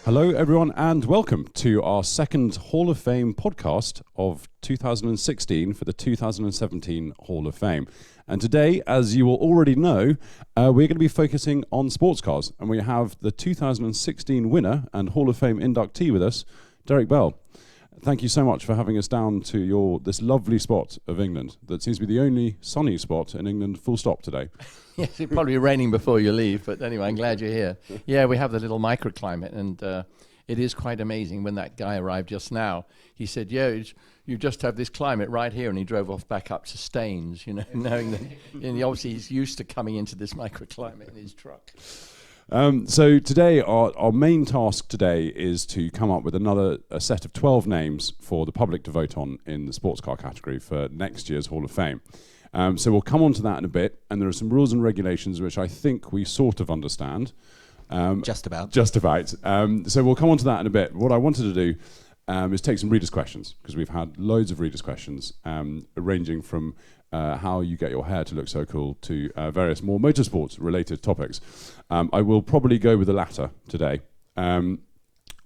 Hello, everyone, and welcome to our second Hall of Fame podcast of 2016 for the 2017 Hall of Fame. And today, as you will already know, we're going to be focusing on sports cars. And we have the 2016 winner and Hall of Fame inductee with us, Derek Bell. Thank you so much for having us down to this lovely spot of England that seems to be the only sunny spot in England, full stop, today. Yes, it'll probably be raining before you leave, but anyway, I'm glad you're here. Yeah, we have the little microclimate, and it is quite amazing. When that guy arrived just now, he said, yeah, you just have this climate right here, and he drove off back up to Staines, knowing that and obviously he's used to coming into this microclimate in his truck. So today, our main task today is to come up with a set of 12 names for the public to vote on in the sports car category for next year's Hall of Fame. So we'll come on to that in a bit, and there are some rules and regulations which I think we sort of understand. Just about. So we'll come on to that in a bit. What I wanted to do is take some readers' questions, because we've had loads of readers' questions, ranging from how you get your hair to look so cool to various more motorsports-related topics. I will probably go with the latter today.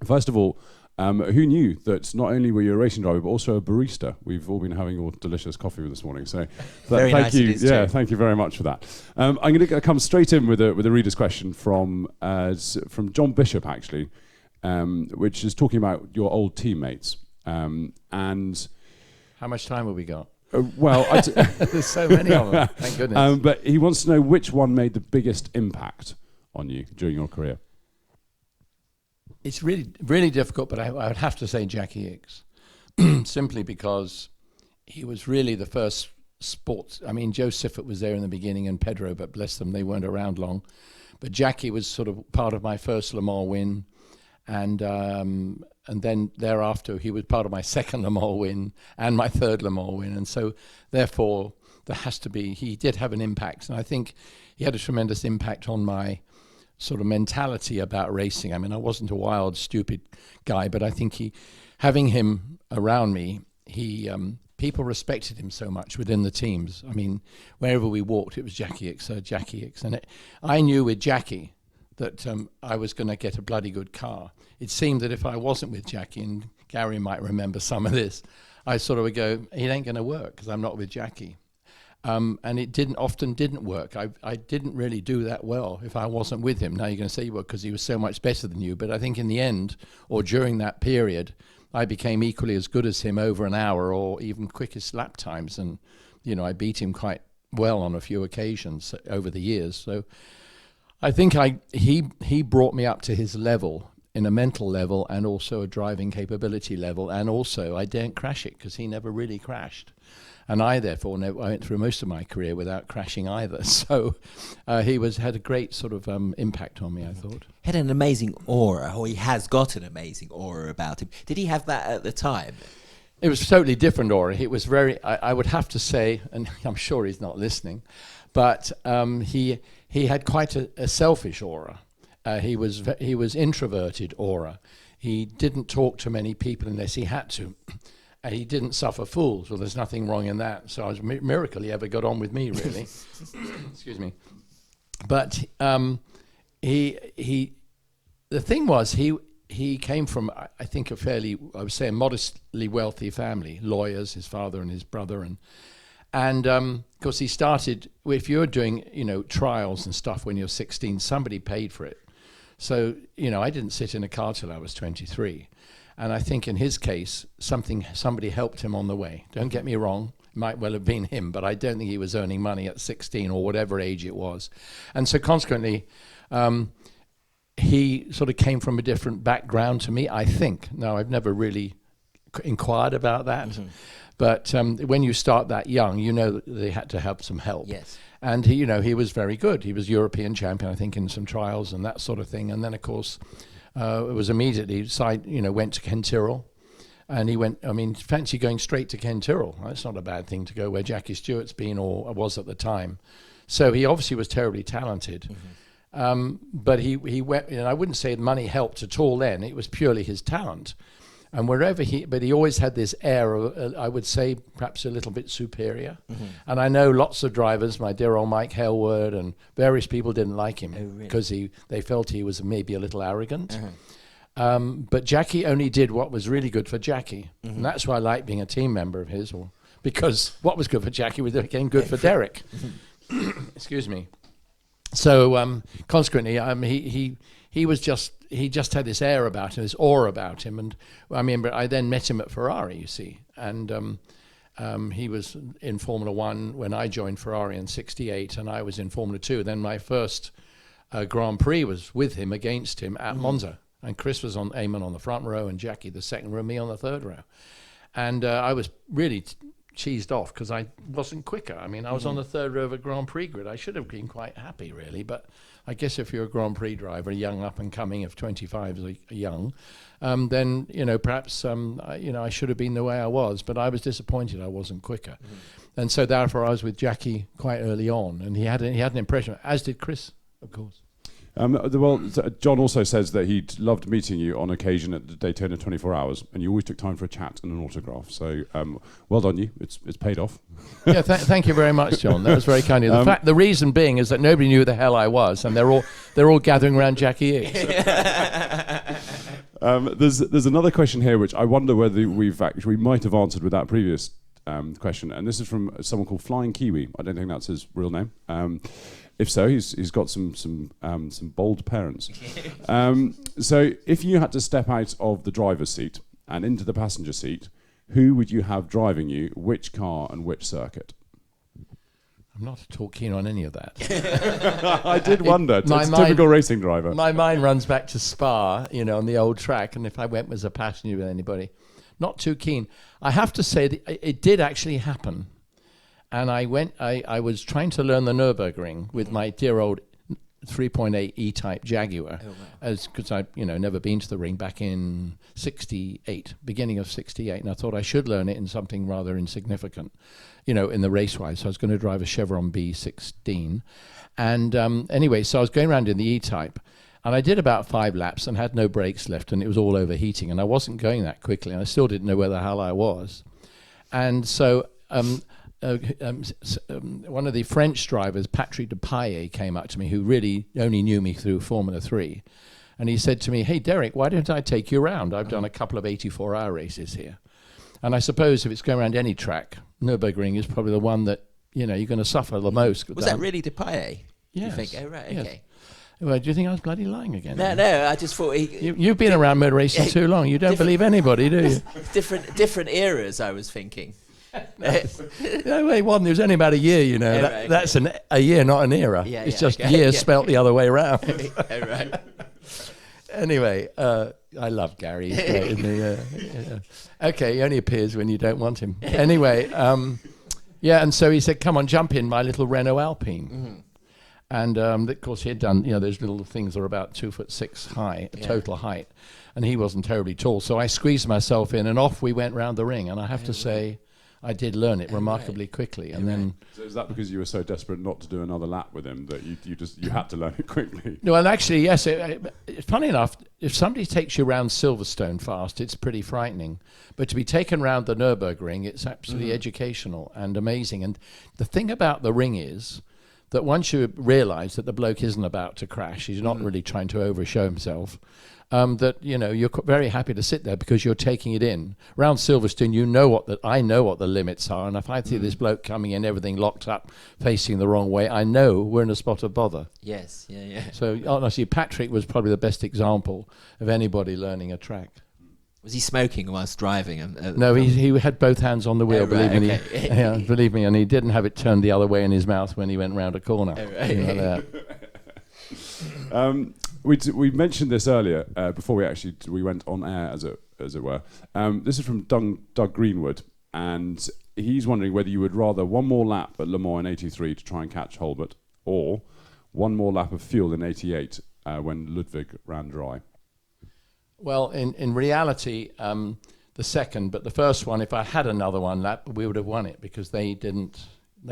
First of all, who knew that not only were you a racing driver, but also a barista? We've all been having your delicious coffee this morning. So thank you. Yeah, thank you very much for that. I'm going to come straight in with a reader's question from John Bishop, actually, which is talking about your old teammates. And how much time have we got? There's so many of them. Thank goodness. But he wants to know which one made the biggest impact on you during your career. It's really, really difficult, but I would have to say Jackie Ickx, simply because he was really the first sports. I mean, Joe Siffert was there in the beginning and Pedro, but bless them, they weren't around long. But Jackie was sort of part of my first Le Mans win, and then thereafter he was part of my second Le Mans win and my third Le Mans win, and so therefore he did have an impact, and I think he had a tremendous impact on my sort of mentality about racing. I mean, I wasn't a wild, stupid guy, but I think having him around me, people respected him so much within the teams. I mean, wherever we walked, it was Jackie Ickx. And I knew with Jackie that I was going to get a bloody good car. It seemed that if I wasn't with Jackie, and Gary might remember some of this, I sort of would go, it ain't going to work because I'm not with Jackie. And it often didn't work. I didn't really do that well if I wasn't with him. Now you're going to say, well, because he was so much better than you. But I think in the end, or during that period, I became equally as good as him over an hour or even quickest lap times. And, I beat him quite well on a few occasions over the years. So I think he brought me up to his level, in a mental level and also a driving capability level. And also I didn't crash it because he never really crashed. And I, therefore, I went through most of my career without crashing either. So he had a great sort of impact on me, I thought. He had an amazing aura, or he has got an amazing aura about him. Did he have that at the time? It was a totally different aura. It was very, I would have to say, and I'm sure he's not listening, but he had quite a selfish aura. He was introverted aura. He didn't talk to many people unless he had to. He didn't suffer fools. Well, there's nothing wrong in that. So it was a miracle he ever got on with me, really. Excuse me. But the thing was, he came from, I think, a modestly wealthy family, lawyers, his father and his brother. And of course, he started, if you're doing, trials and stuff when you're 16, somebody paid for it. So, I didn't sit in a car till I was 23. And I think in his case, somebody helped him on the way. Don't get me wrong, it might well have been him, but I don't think he was earning money at 16 or whatever age it was. And so consequently, he sort of came from a different background to me, I think. Now, I've never really inquired about that. Mm-hmm. But when you start that young, that they had to have some help. Yes. And he was very good. He was European champion, I think, in some trials and that sort of thing. And then, of course, it was immediately went to Ken Tyrrell, and he went. I mean, fancy going straight to Ken Tyrrell. That's not a bad thing to go where Jackie Stewart's been or was at the time. So he obviously was terribly talented. Mm-hmm. But he went. I wouldn't say money helped at all then. It was purely his talent. And but he always had this air of, I would say, perhaps a little bit superior. Mm-hmm. And I know lots of drivers, my dear old Mike Hailwood and various people didn't like him because they felt he was maybe a little arrogant. But Jackie only did what was really good for Jackie. And that's why I like being a team member of his, because what was good for Jackie was again good for Derek. Excuse me. So consequently, he just had this air about him, this aura about him. And I mean, but I then met him at Ferrari, you see, and he was in Formula One when I joined Ferrari in '68, and I was in Formula 2. Then my first Grand Prix was with him against him at Monza, and Chris was on Eamon on the front row, and Jackie the second row, me on the third row, and I was really cheesed off because I wasn't quicker. I mean, I was on the third row of a Grand Prix grid. I should have been quite happy, really, but I guess if you're a Grand Prix driver, young up and coming, if 25 is young, then perhaps I should have been the way I was, but I was disappointed I wasn't quicker, and so therefore I was with Jackie quite early on, and he had an impression, as did Chris, of course. John also says that he loved meeting you on occasion at the Daytona 24 Hours, and you always took time for a chat and an autograph. So, well done you. It's paid off. Yeah, thank you very much, John. That was very kind of you. The reason being is that nobody knew who the hell I was, and they're all gathering around Jackie Ickx. There's another question here which I wonder whether we might have answered with that previous question, and this is from someone called Flying Kiwi. I don't think that's his real name. If so, he's got some bold parents. So if you had to step out of the driver's seat and into the passenger seat, who would you have driving you, which car and which circuit? I'm not at all keen on any of that. I did wonder. It's a typical racing driver. My mind runs back to Spa, on the old track, and if I went as a passenger with anybody, not too keen. I have to say that it did actually happen. And I was trying to learn the Nürburgring with my dear old 3.8 E-Type Jaguar, because I'd never been to the ring back in '68, beginning of '68, and I thought I should learn it in something rather insignificant, in the race-wise. So I was going to drive a Chevron B16, and anyway, so I was going around in the E-Type, and I did about 5 laps and had no brakes left, and it was all overheating, and I wasn't going that quickly, and I still didn't know where the hell I was, and so. One of the French drivers, Patrick Depailler, came up to me, who really only knew me through Formula 3. And he said to me, "Hey, Derek, why don't I take you around? I've done a couple of 84-hour races here." And I suppose if it's going around any track, Nürburgring is probably the one that, you're going to suffer the most. Was that really Depailler? Yes. You think? Oh, right, yes. Okay. Well, do you think I was bloody lying again? No, I just thought you've been around motor racing too long. You don't believe anybody, do you? different eras, I was thinking. No, wait, one. There's only about a year, That's a year, not an era. It's just years spelt the other way around. Right. Anyway, I love Gary. He's great, isn't he? Okay, he only appears when you don't want him. Anyway, and so he said, "Come on, jump in my little Renault Alpine." And of course he had done, those little things are about 2'6" high, total height, and he wasn't terribly tall. So I squeezed myself in, and off we went round the ring. And I have to say, I did learn it remarkably quickly, and then. So is that because you were so desperate not to do another lap with him that you had to learn it quickly? No, and actually, yes. Funny enough, if somebody takes you around Silverstone fast, it's pretty frightening. But to be taken around the Nürburgring, it's absolutely educational and amazing. And the thing about the ring is that once you realise that the bloke isn't about to crash, he's not really trying to overshow himself. That you're very happy to sit there because you're taking it in. Round Silverstone, I know what the limits are, and if I see this bloke coming in, everything locked up, facing the wrong way, I know we're in a spot of bother. Yes, yeah. So honestly, Patrick was probably the best example of anybody learning a track. Was he smoking whilst driving? No, he had both hands on the wheel. Believe me, believe me, and he didn't have it turned the other way in his mouth when he went round a corner. We mentioned this earlier before we went on air, as it were. This is from Doug Greenwood, and he's wondering whether you would rather one more lap at Le Mans in '83 to try and catch Holbert, or one more lap of fuel in '88 when Ludwig ran dry. Well, in reality, the second, but the first one, if I had another one lap, we would have won it because they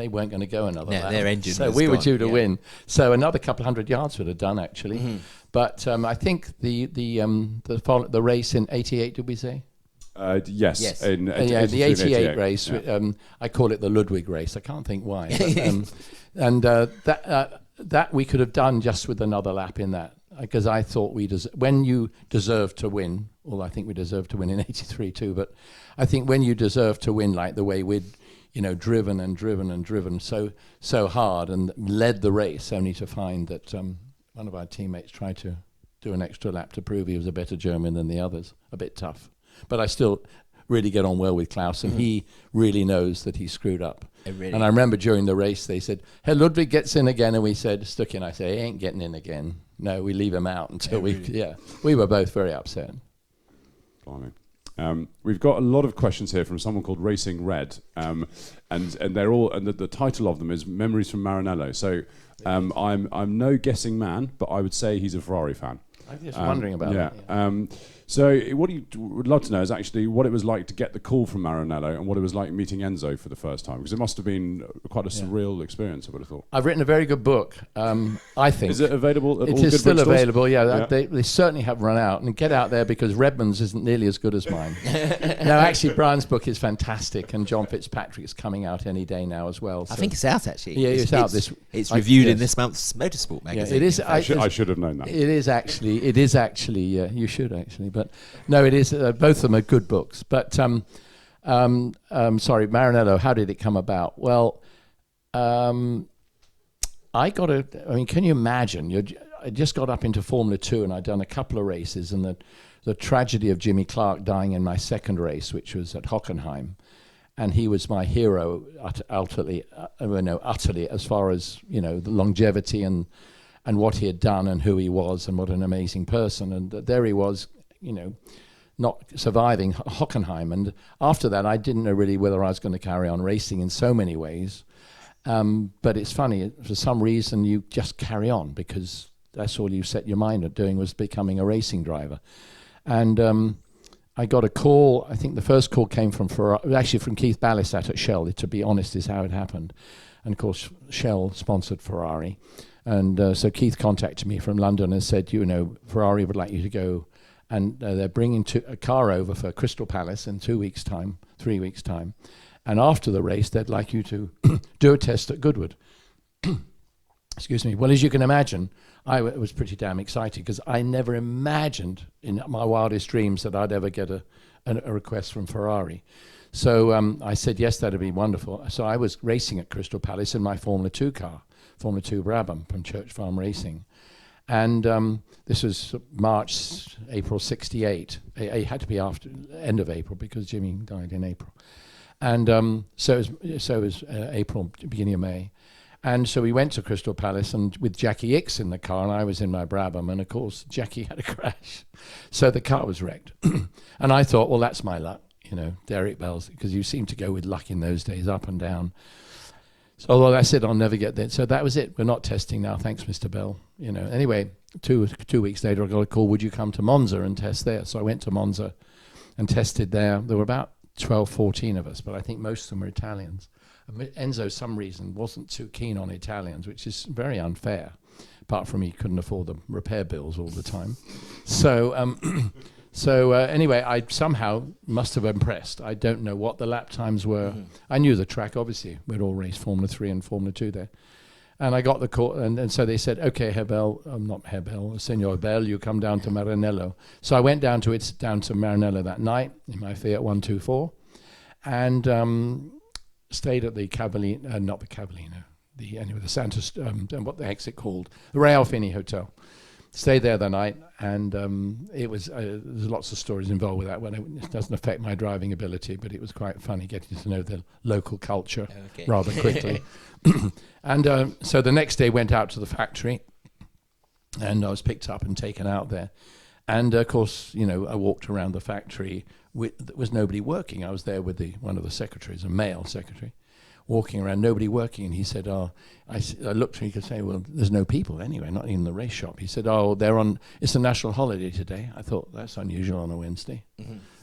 weren't going to go another lap. Their engine so was we were gone, due to win. So another couple hundred yards would have done actually. But I think the race in '88, did we say? Yes. In the '88 race. Yeah. I call it the Ludwig race. I can't think why. But, and that we could have done just with another lap in that. because I thought when you deserve to win, well, I think we deserved to win in '83 too, but I think when you deserve to win like the way we'd, driven so hard and led the race, only to find that one of our teammates tried to do an extra lap to prove he was a better German than the others. A bit tough. But I still really get on well with Klaus, and he really knows that he screwed up. And I remember during the race they said, "Hey, Ludwig gets in again," and we said, Stucki and I say, "He ain't getting in again. No, we leave him out until we were both very upset." Blimey. We've got a lot of questions here from someone called Racing Red, and they're all, and the title of them is Memories from Maranello. So I'm no guessing man, but I would say he's a Ferrari fan. I was just wondering about that. Yeah. So what you would love to know is actually what it was like to get the call from Maranello and what it was like meeting Enzo for the first time, because it must have been quite a surreal experience, I would have thought. I've written a very good book, I think. Is it available at all good bookstores? It is still available, yeah. They certainly have run out. And get out there, because Redmond's isn't nearly as good as mine. No, actually, Brian's book is fantastic, and John Fitzpatrick's coming out any day now as well. So. I think it's out, actually. Yeah, it's out this... It's reviewed in this month's Motorsport magazine. Yeah, it is. I should have known that. It is actually, you should actually. But no, it is. Both of them are good books. But sorry, Maranello. How did it come about? Well, can you imagine? I just got up into Formula 2 and I'd done a couple of races, and the tragedy of Jimmy Clark dying in my second race, which was at Hockenheim, and he was my hero utterly, as far as the longevity and what he had done and who he was and what an amazing person. And there he was, not surviving Hockenheim. And after that, I didn't know really whether I was going to carry on racing in so many ways. But it's funny, for some reason, you just carry on, because that's all you set your mind at doing, was becoming a racing driver. And I got a call. I think the first call came from Ferrari, actually from Keith Ballisat at Shell, to be honest, is how it happened. And of course, Shell sponsored Ferrari. And so Keith contacted me from London and said, Ferrari would like you to go, and they're bringing a car over for Crystal Palace in 3 weeks' time. And after the race, they'd like you to do a test at Goodwood. Excuse me. Well, as you can imagine, I was pretty damn excited, because I never imagined in my wildest dreams that I'd ever get a request from Ferrari. So I said, yes, that'd be wonderful. So I was racing at Crystal Palace in my Formula 2 car, Formula 2 Brabham from Church Farm Racing. And this was April '68. It had to be after end of April, because Jimmy died in April. And so it was April, beginning of May. And so we went to Crystal Palace, and with Jackie Ickx in the car, and I was in my Brabham, and of course Jackie had a crash. So the car was wrecked. And I thought, well, that's my luck, Derek Bell's, because you seem to go with luck in those days, up and down. So although I said I'll never get there. So that was it. We're not testing now, thanks, Mr. Bell. Anyway, two weeks later, I got a call, would you come to Monza and test there? So I went to Monza and tested there. There were about 12, 14 of us, but I think most of them were Italians. Enzo, some reason, wasn't too keen on Italians, which is very unfair, apart from he couldn't afford the repair bills all the time. So anyway, I somehow must have impressed. I don't know what the lap times were. I knew the track, obviously. We'd all raced Formula 3 and Formula 2 there. And I got the call, and so they said, okay, Senor Bell, you come down to Maranello. So I went down to Maranello that night in my Fiat 124, and stayed at the Cavallino, not the Cavallino, the Santos, what the heck's it called? The Real Fini Hotel. Stayed there the night, and it was, there's lots of stories involved with that one. It doesn't affect my driving ability, but it was quite funny getting to know the local culture rather quickly. And so the next day went out to the factory, and I was picked up and taken out there. And of course, I walked around the factory. There was nobody working. I was there with one of the secretaries, a male secretary, walking around, nobody working. And he said, I looked at him, he could say, well, there's no people anyway, not in the race shop. He said, it's a national holiday today. I thought, that's unusual on a Wednesday.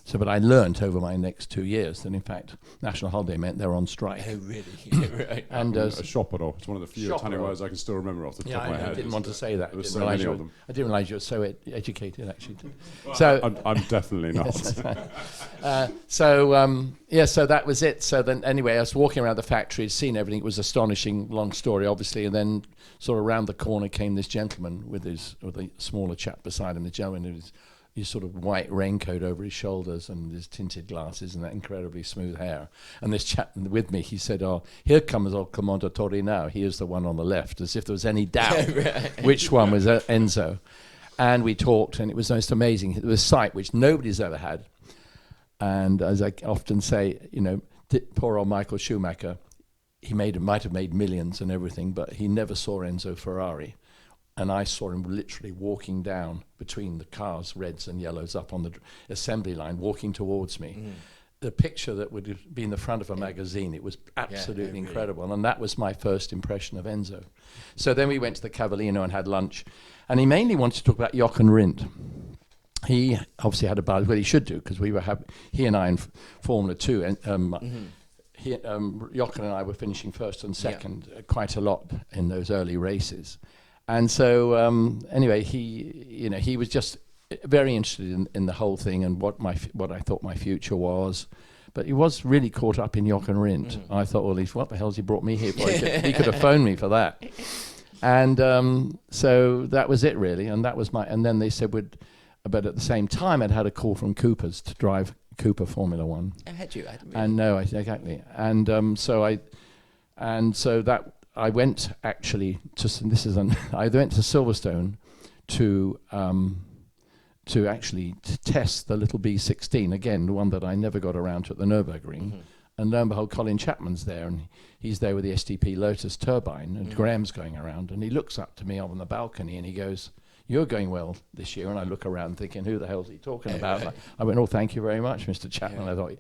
So, but I learnt over my next 2 years that in fact national holiday meant they were on strike. Oh, really? Yeah, right. And A shopper, it's one of the few Shopper. Italian words I can still remember off the top of my I head. didn't want to say that. There was I so didn't realise many you of were- them. I didn't realise you were so educated, actually. So, I'm definitely not. so that was it. So then, anyway, I was walking around the factory, seen everything. It was astonishing, long story, obviously. And then, sort of around the corner, came this gentleman with a smaller chap beside him. The gentleman with his sort of white raincoat over his shoulders and his tinted glasses and that incredibly smooth hair. And this chap with me, he said, "Oh, here comes old Commendatore now. Here's the one on the left," as if there was any doubt which one was Enzo. And we talked, and it was most amazing. It was a sight which nobody's ever had. And as I often say, poor old Michael Schumacher, might have made millions and everything, but he never saw Enzo Ferrari. And I saw him literally walking down between the cars, reds and yellows, up on the assembly line, walking towards me. The picture that would have been the front of a magazine, it was absolutely incredible. And that was my first impression of Enzo. So then we went to the Cavallino and had lunch. And he mainly wanted to talk about Jochen Rindt. He obviously had a buzz, well, he should do, because he and I in Formula 2, and Jochen and I were finishing first and second quite a lot in those early races. And so, anyway, he was just very interested in the whole thing and what I thought my future was. But he was really caught up in Jochen Rindt. I thought, well, what the hell's he brought me here for? He could have phoned me for that. And so that was it, really. And that was and then they said, but at the same time, I'd had a call from Cooper's to drive Cooper Formula One. Oh, had you? I didn't really. And no, exactly. And so I went actually I went to Silverstone to actually test the little B16 again, the one that I never got around to at the Nürburgring. And lo and behold, Colin Chapman's there, and he's there with the STP Lotus turbine, and Graham's going around, and he looks up to me on the balcony, and he goes, "You're going well this year." And I look around thinking, who the hell's he talking about? And I went, "Oh, thank you very much, Mr. Chapman." I thought,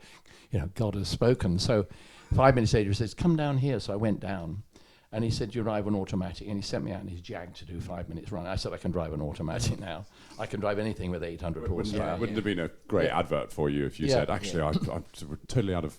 God has spoken. So 5 minutes later, he says, "Come down here." So I went down. And he said, "You drive an automatic." And he sent me out in his Jag to do 5 minutes run. I said, "I can drive an automatic now. I can drive anything with 800 horsepower." Wouldn't have been a great advert for you if you Yeah. said, "Actually, I'm totally out of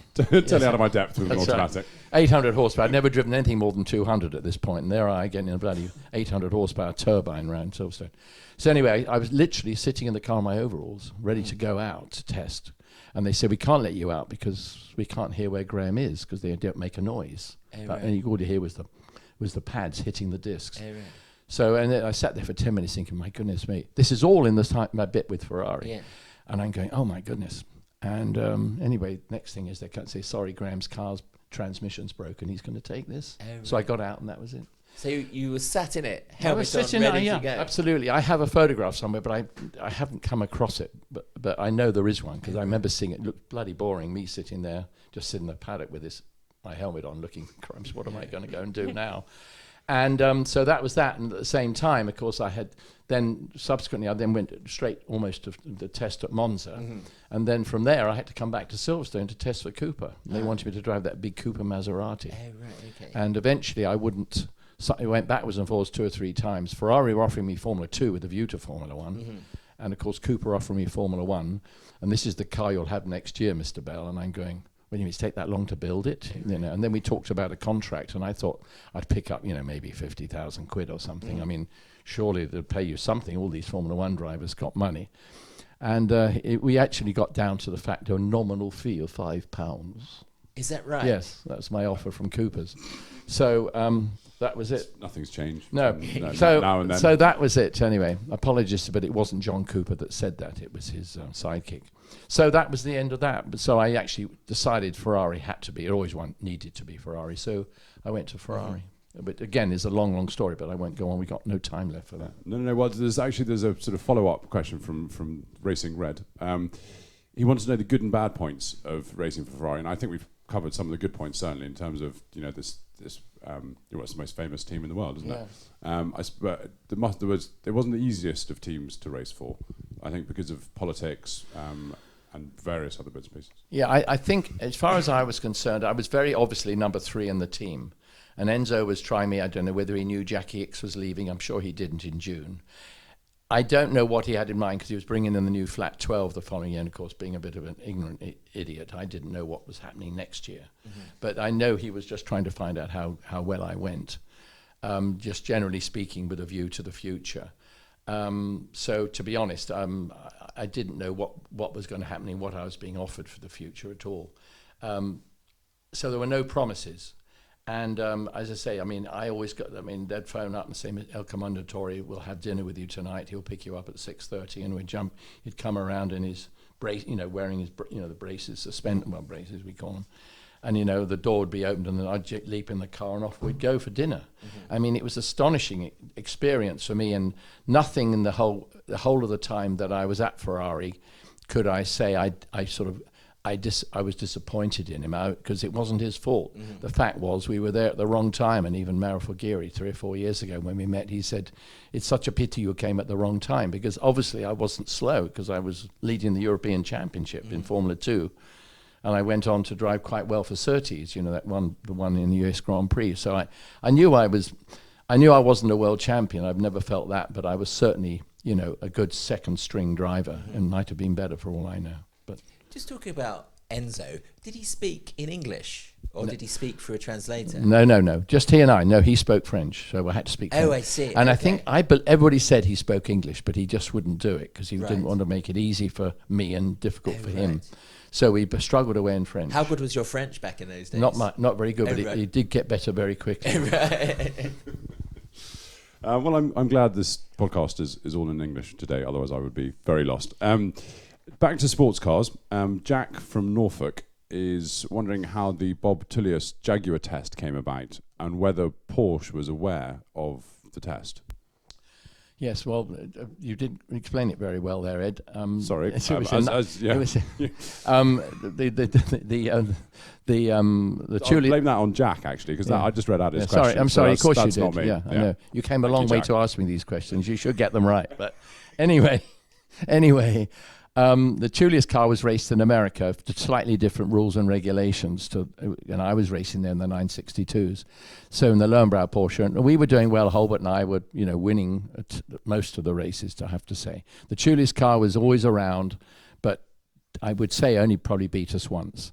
my depth with an That's right. automatic." 800 horsepower. I'd never driven anything more than 200 at this point. And there I getting a bloody 800 horsepower turbine round Silverstone. So anyway, I was literally sitting in the car in my overalls, ready to go out to test. And they said, "We can't let you out because we can't hear where Graham is because they don't make a noise." And all you hear was the pads hitting the discs. So, and then I sat there for 10 minutes thinking, my goodness me, this is all in my bit with Ferrari. Yeah. And I'm going, oh my goodness. And anyway, next thing is they can't say, "Sorry, Graham's car's transmission's broken. He's going to take this." So I got out and that was it. So you were sat in it, I helmet was on, sitting ready there, to go. absolutely. I have a photograph somewhere, but I haven't come across it. But I know there is one because I remember seeing it. It looked bloody boring, me sitting there, just sitting in the paddock with my helmet on, looking, crumbs, what am I going to go and do now? And so that was that. And at the same time, of course, I went straight almost to the test at Monza. And then from there, I had to come back to Silverstone to test for Cooper. And they wanted me to drive that big Cooper Maserati. And eventually I wouldn't. So I went backwards and forwards 2 or 3 times. Ferrari were offering me Formula 2 with a view to Formula 1. And of course, Cooper offered me Formula 1. And this is the car you'll have next year, Mr. Bell. And I'm going, "Well, you mean it's take that long to build it?" And then we talked about a contract, and I thought I'd pick up, maybe 50,000 quid or something. I mean, surely they'd pay you something. All these Formula 1 drivers got money. And we actually got down to the fact of a nominal fee of £5. Is that right? Yes, that was my offer from Cooper's. So that was it. Nothing's changed. No. So now and then. So that was it anyway. Apologies, but it wasn't John Cooper that said that. It was his sidekick. So that was the end of that. So I actually decided Ferrari had to be. It always needed to be Ferrari. So I went to Ferrari. But again, it's a long, long story, but I won't go on. We got no time left for that. No. Well, there's a sort of follow-up question from Racing Red. He wants to know the good and bad points of racing for Ferrari, and I think we've covered some of the good points certainly in terms of this. What's the most famous team in the world, isn't it? But it wasn't the easiest of teams to race for, I think, because of politics and various other bits and pieces. Yeah, I think as far as I was concerned, I was very obviously number 3 in the team. And Enzo was trying me. I don't know whether he knew Jackie Ickx was leaving. I'm sure he didn't in June. I don't know what he had in mind because he was bringing in the new flat 12 the following year, and of course, being a bit of an ignorant idiot, I didn't know what was happening next year. But I know he was just trying to find out how well I went, just generally speaking, with a view to the future. So to be honest, I didn't know what was going to happen and what I was being offered for the future at all. So there were no promises. And as I say, they'd phone up and say, El Comandante will have dinner with you tonight. He'll pick you up at 6:30, and he'd come around in his brace, wearing his, the braces, braces we call them. And, the door would be opened, and then I'd leap in the car and off we'd go for dinner. I mean, it was astonishing experience for me, and nothing in the whole of the time that I was at Ferrari could I say I was disappointed in him because it wasn't his fault. The fact was we were there at the wrong time, and even Marifogiri 3 or 4 years ago when we met, he said, "It's such a pity you came at the wrong time," because obviously I wasn't slow because I was leading the European Championship in Formula 2. And I went on to drive quite well for Surtees, the one in the US Grand Prix. So I knew I wasn't a world champion. I've never felt that, but I was certainly, a good second string driver and might have been better for all I know. But just talking about Enzo, did he speak in English or did he speak through a translator? No. Just he and I. No, he spoke French, so I had to speak French. Oh, I see. And okay. I think everybody said he spoke English, but he just wouldn't do it because he didn't want to make it easy for me and difficult for him. So we struggled away in French. How good was your French back in those days? Not very good, but he did get better very quickly. Well, I'm glad this podcast is all in English today. Otherwise, I would be very lost. Back to sports cars. Jack from Norfolk is wondering how the Bob Tullius Jaguar test came about and whether Porsche was aware of the test. Yes, well, you did explain it very well there, Ed. Sorry. The blame that on Jack actually, because I just read out his question. Sorry, I'm sorry. Of course you did. Not me. Yeah, I know. You came a long way to ask me these questions. You should get them right. But anyway, the Tullius car was raced in America to slightly different rules and regulations and I was racing there in the 962s. So in the Löwenbräu Porsche, and we were doing well. Holbert and I were, winning most of the races, I have to say. The Tullius car was always around, but I would say only probably beat us once.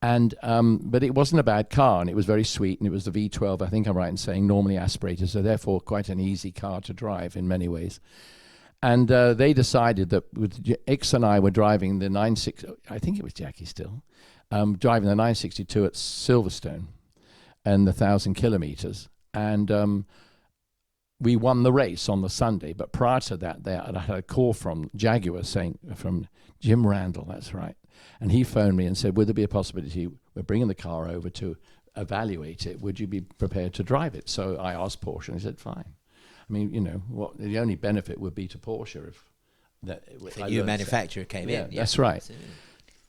And but it wasn't a bad car, and it was very sweet, and it was the V12, I think I'm right in saying, normally aspirated, so therefore quite an easy car to drive in many ways. And they decided that Ickx and I were driving the 960, I think it was Jackie still, driving the 962 at Silverstone and the 1,000 kilometers. And we won the race on the Sunday. But prior to that, I had a call from Jaguar from Jim Randall, that's right. And he phoned me and said, would there be a possibility, we're bringing the car over to evaluate it, would you be prepared to drive it? So I asked Porsche, and he said, fine. I mean, what the only benefit would be to Porsche if the new manufacturer came in. Yeah, that's right.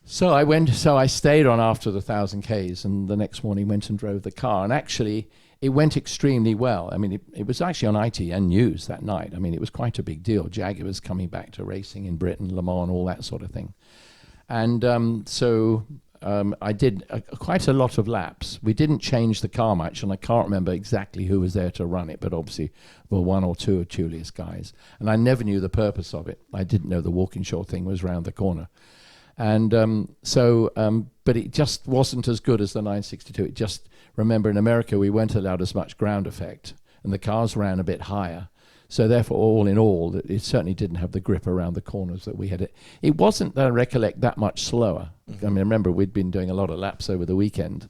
So I stayed on after the 1,000 Ks, and the next morning went and drove the car. And actually, it went extremely well. I mean, it was actually on ITN News that night. I mean, it was quite a big deal. Jaguar was coming back to racing in Britain, Le Mans, all that sort of thing. And so I did quite a lot of laps. We didn't change the car much, and I can't remember exactly who was there to run it, but obviously there were one or two of Tullius guys. And I never knew the purpose of it. I didn't know the Walkinshaw thing was round the corner. And but it just wasn't as good as the 962. It just, remember, in America, we weren't allowed as much ground effect, and the cars ran a bit higher. So therefore, all in all, it certainly didn't have the grip around the corners that we had. It wasn't, that I recollect, that much slower. I mean, remember, we'd been doing a lot of laps over the weekend.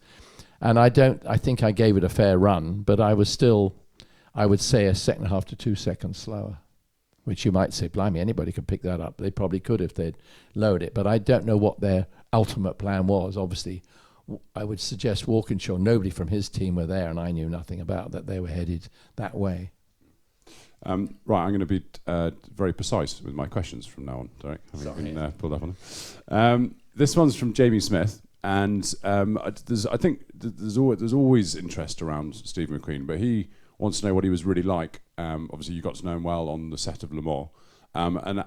And I think I gave it a fair run, but I was still, I would say, a second and a half to 2 seconds slower, which you might say, blimey, anybody could pick that up. They probably could if they'd lowered it. But I don't know what their ultimate plan was. Obviously, I would suggest Walkinshaw, nobody from his team were there, and I knew nothing about that they were headed that way. Right, I'm going to be very precise with my questions from now on, Derek. Having been pulled up on them. This one's from Jamie Smith, and I think there's always interest around Steve McQueen, but he wants to know what he was really like. Obviously, you got to know him well on the set of Le Mans, and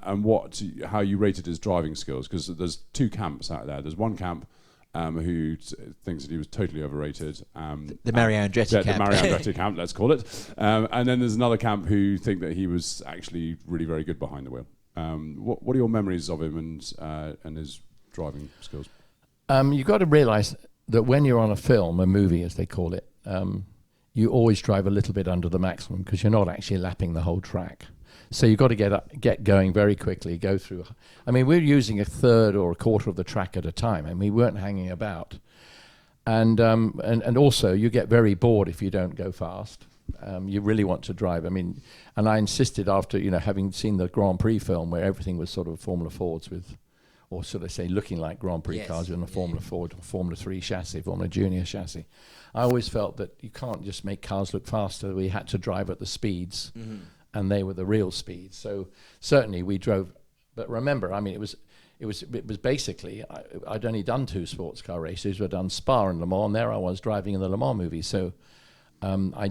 how you rated his driving skills, because there's two camps out there. There's one camp who thinks that he was totally overrated. The Mario Andretti camp. The Mario Andretti camp, let's call it. And then there's another camp who think that he was actually really very good behind the wheel. What are your memories of him and his driving skills? You've got to realise that when you're on a film, a movie as they call it, you always drive a little bit under the maximum because you're not actually lapping the whole track. So you've got to get going very quickly, go through. I mean, we're using a third or a quarter of the track at a time, and we weren't hanging about. And also, you get very bored if you don't go fast. You really want to drive. I mean, and I insisted after, having seen the Grand Prix film where everything was sort of Formula Fords with, or should I say, looking like Grand Prix cars in a Formula Ford or Formula 3 chassis, Formula Junior chassis. I always felt that you can't just make cars look faster. We had to drive at the speeds. Mm-hmm. And they were the real speed. So certainly we drove. But remember, I mean, it was basically I'd only done 2 sports car races. We'd done Spa and Le Mans. And there I was driving in the Le Mans movie. So I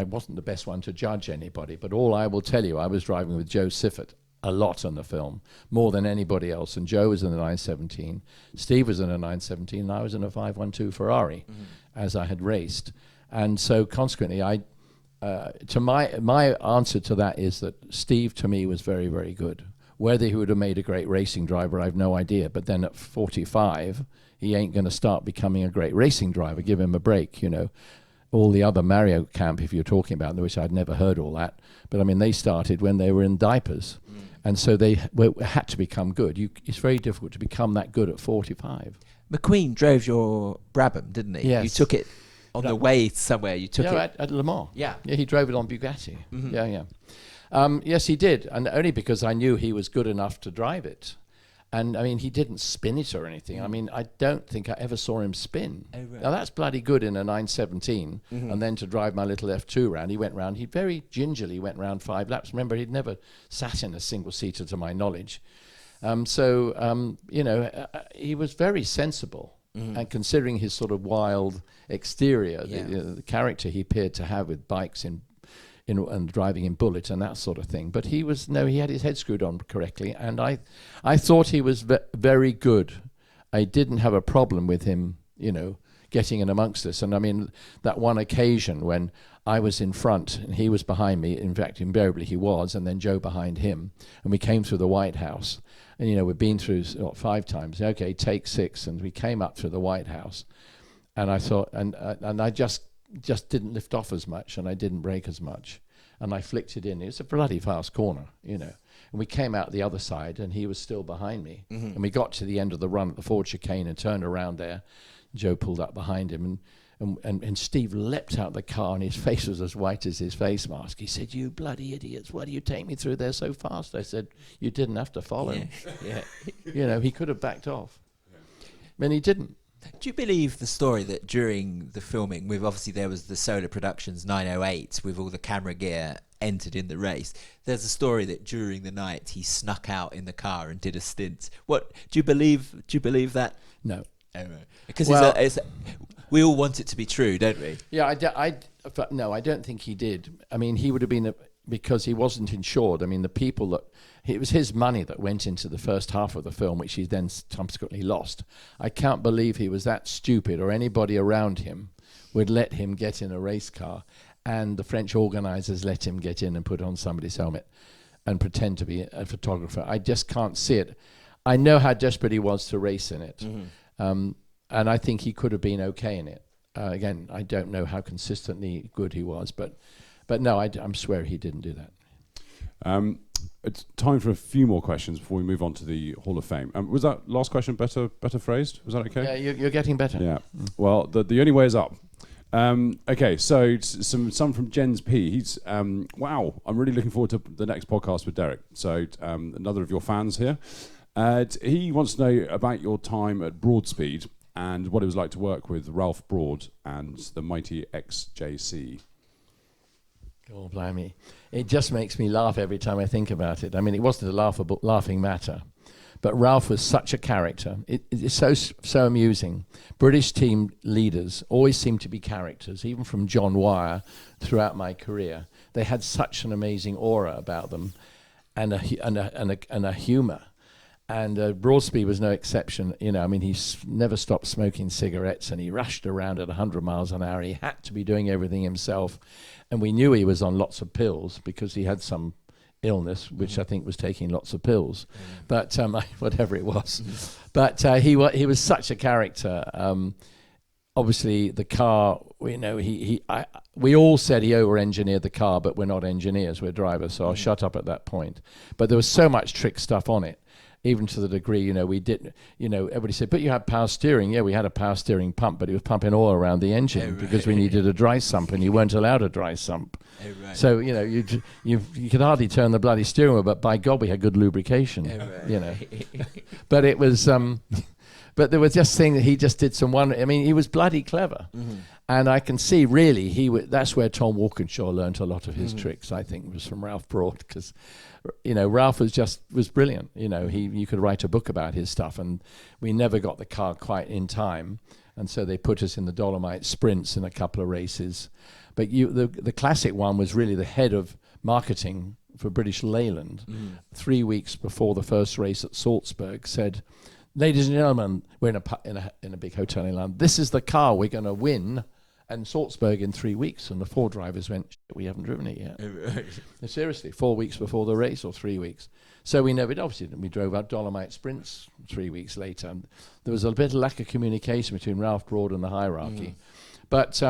wasn't the best one to judge anybody. But all I will tell you, I was driving with Joe Siffert a lot on the film, more than anybody else. And Joe was in the 917, Steve was in a 917, and I was in a 512 Ferrari, as I had raced. And so consequently, to my answer to that is that Steve to me was very, very good. Whether he would have made a great racing driver, I have no idea. But then at 45, he ain't going to start becoming a great racing driver. Give him a break, All the other Mario camp, if you're talking about, which I'd never heard all that. But I mean, they started when they were in diapers. And so they had to become good. It's very difficult to become that good at 45. McQueen drove your Brabham, didn't he? Yes. You took it on the way somewhere. You took it at Le Mans. Yeah, he drove it on Bugatti. Mm-hmm. Yes, he did, and only because I knew he was good enough to drive it. And I mean, he didn't spin it or anything. I mean, I don't think I ever saw him spin. Oh, right. Now that's bloody good in a 917, and then to drive my little F2 round, he went round. He very gingerly went round 5 laps. Remember, he'd never sat in a single seater to my knowledge. He was very sensible. And considering his sort of wild exterior, the character he appeared to have with bikes and driving in Bullet and that sort of thing. But he had his head screwed on correctly, and I thought he was very good. I didn't have a problem with him, getting in amongst us. And I mean, that one occasion when I was in front and he was behind me, in fact, invariably he was, and then Joe behind him, and we came through the White House. And, we've been through 5 times. Okay, take 6, and we came up through the White House. And I thought, and I just didn't lift off as much, and I didn't brake as much. And I flicked it in. It was a bloody fast corner, And we came out the other side, and he was still behind me. Mm-hmm. And we got to the end of the run at the Ford chicane and turned around there. Joe pulled up behind him, and Steve leapt out the car, and his face was as white as his face mask. He said, "You bloody idiots, why do you take me through there so fast?" I said, "You didn't have to follow him." Yeah. He could have backed off. And he didn't. Do you believe the story that during the filming, there was the Solar Productions 908 with all the camera gear entered in the race? There's a story that during the night he snuck out in the car and did a stint. What do you believe? Do you believe that? No. Because we all want it to be true, don't we? Yeah, no, I don't think he did. I mean, he would have been because he wasn't insured. I mean, it was his money that went into the first half of the film, which he then subsequently lost. I can't believe he was that stupid, or anybody around him would let him get in a race car, and the French organisers let him get in and put on somebody's helmet and pretend to be a photographer. I just can't see it. I know how desperate he was to race in it. Mm-hmm. And I think he could have been okay in it. Again, I don't know how consistently good he was, but no, I swear he didn't do that. It's time for a few more questions before we move on to the Hall of Fame. Was that last question better phrased? Was that okay? Yeah, you're getting better. Yeah. Well, the only way is up. Okay, so some from Jens P. He's wow. I'm really looking forward to the next podcast with Derek. So another of your fans here. He wants to know about your time at Broadspeed and what it was like to work with Ralph Broad and the mighty XJC. Oh, blimey. It just makes me laugh every time I think about it. I mean, it wasn't a laughing matter, but Ralph was such a character. It's so amusing. British team leaders always seem to be characters, even from John Wyer throughout my career. They had such an amazing aura about them and a humour. And Broadspeed was no exception. You know, I mean, he never stopped smoking cigarettes, and he rushed around at 100 miles an hour. He had to be doing everything himself. And we knew he was on lots of pills because he had some illness, which I think was taking lots of pills, but whatever it was. But he was such a character. Obviously, the car, you know, we all said he over-engineered the car, but we're not engineers, we're drivers, so I'll shut up at that point. But there was so much trick stuff on it, even to the degree, you know, we didn't, you know, everybody said, but you had power steering. Yeah, we had a power steering pump, but it was pumping oil around the engine because we needed a dry sump, and you weren't allowed a dry sump. So, you know, you could hardly turn the bloody steering wheel, but by God, we had good lubrication, you know. But it was, but there was just things that he just did some wonder. I mean, he was bloody clever. And I can see, really, that's where Tom Walkinshaw learnt a lot of his tricks, I think, was from Ralph Broad, because, you know, Ralph was brilliant. You know, you could write a book about his stuff, and we never got the car quite in time. And so they put us in the Dolomite sprints in a couple of races. But the classic one was really the head of marketing for British Leyland, 3 weeks before the first race at Salzburg, said, "Ladies and gentlemen, we're in a big hotel in London. This is the car we're going to win." And Salzburg in 3 weeks, and the 4 drivers went, "We haven't driven it yet." And seriously, 4 weeks before the race, or 3 weeks. So we never, obviously, we drove our Dolomite sprints 3 weeks later. And there was a bit of lack of communication between Ralph Broad and the hierarchy. But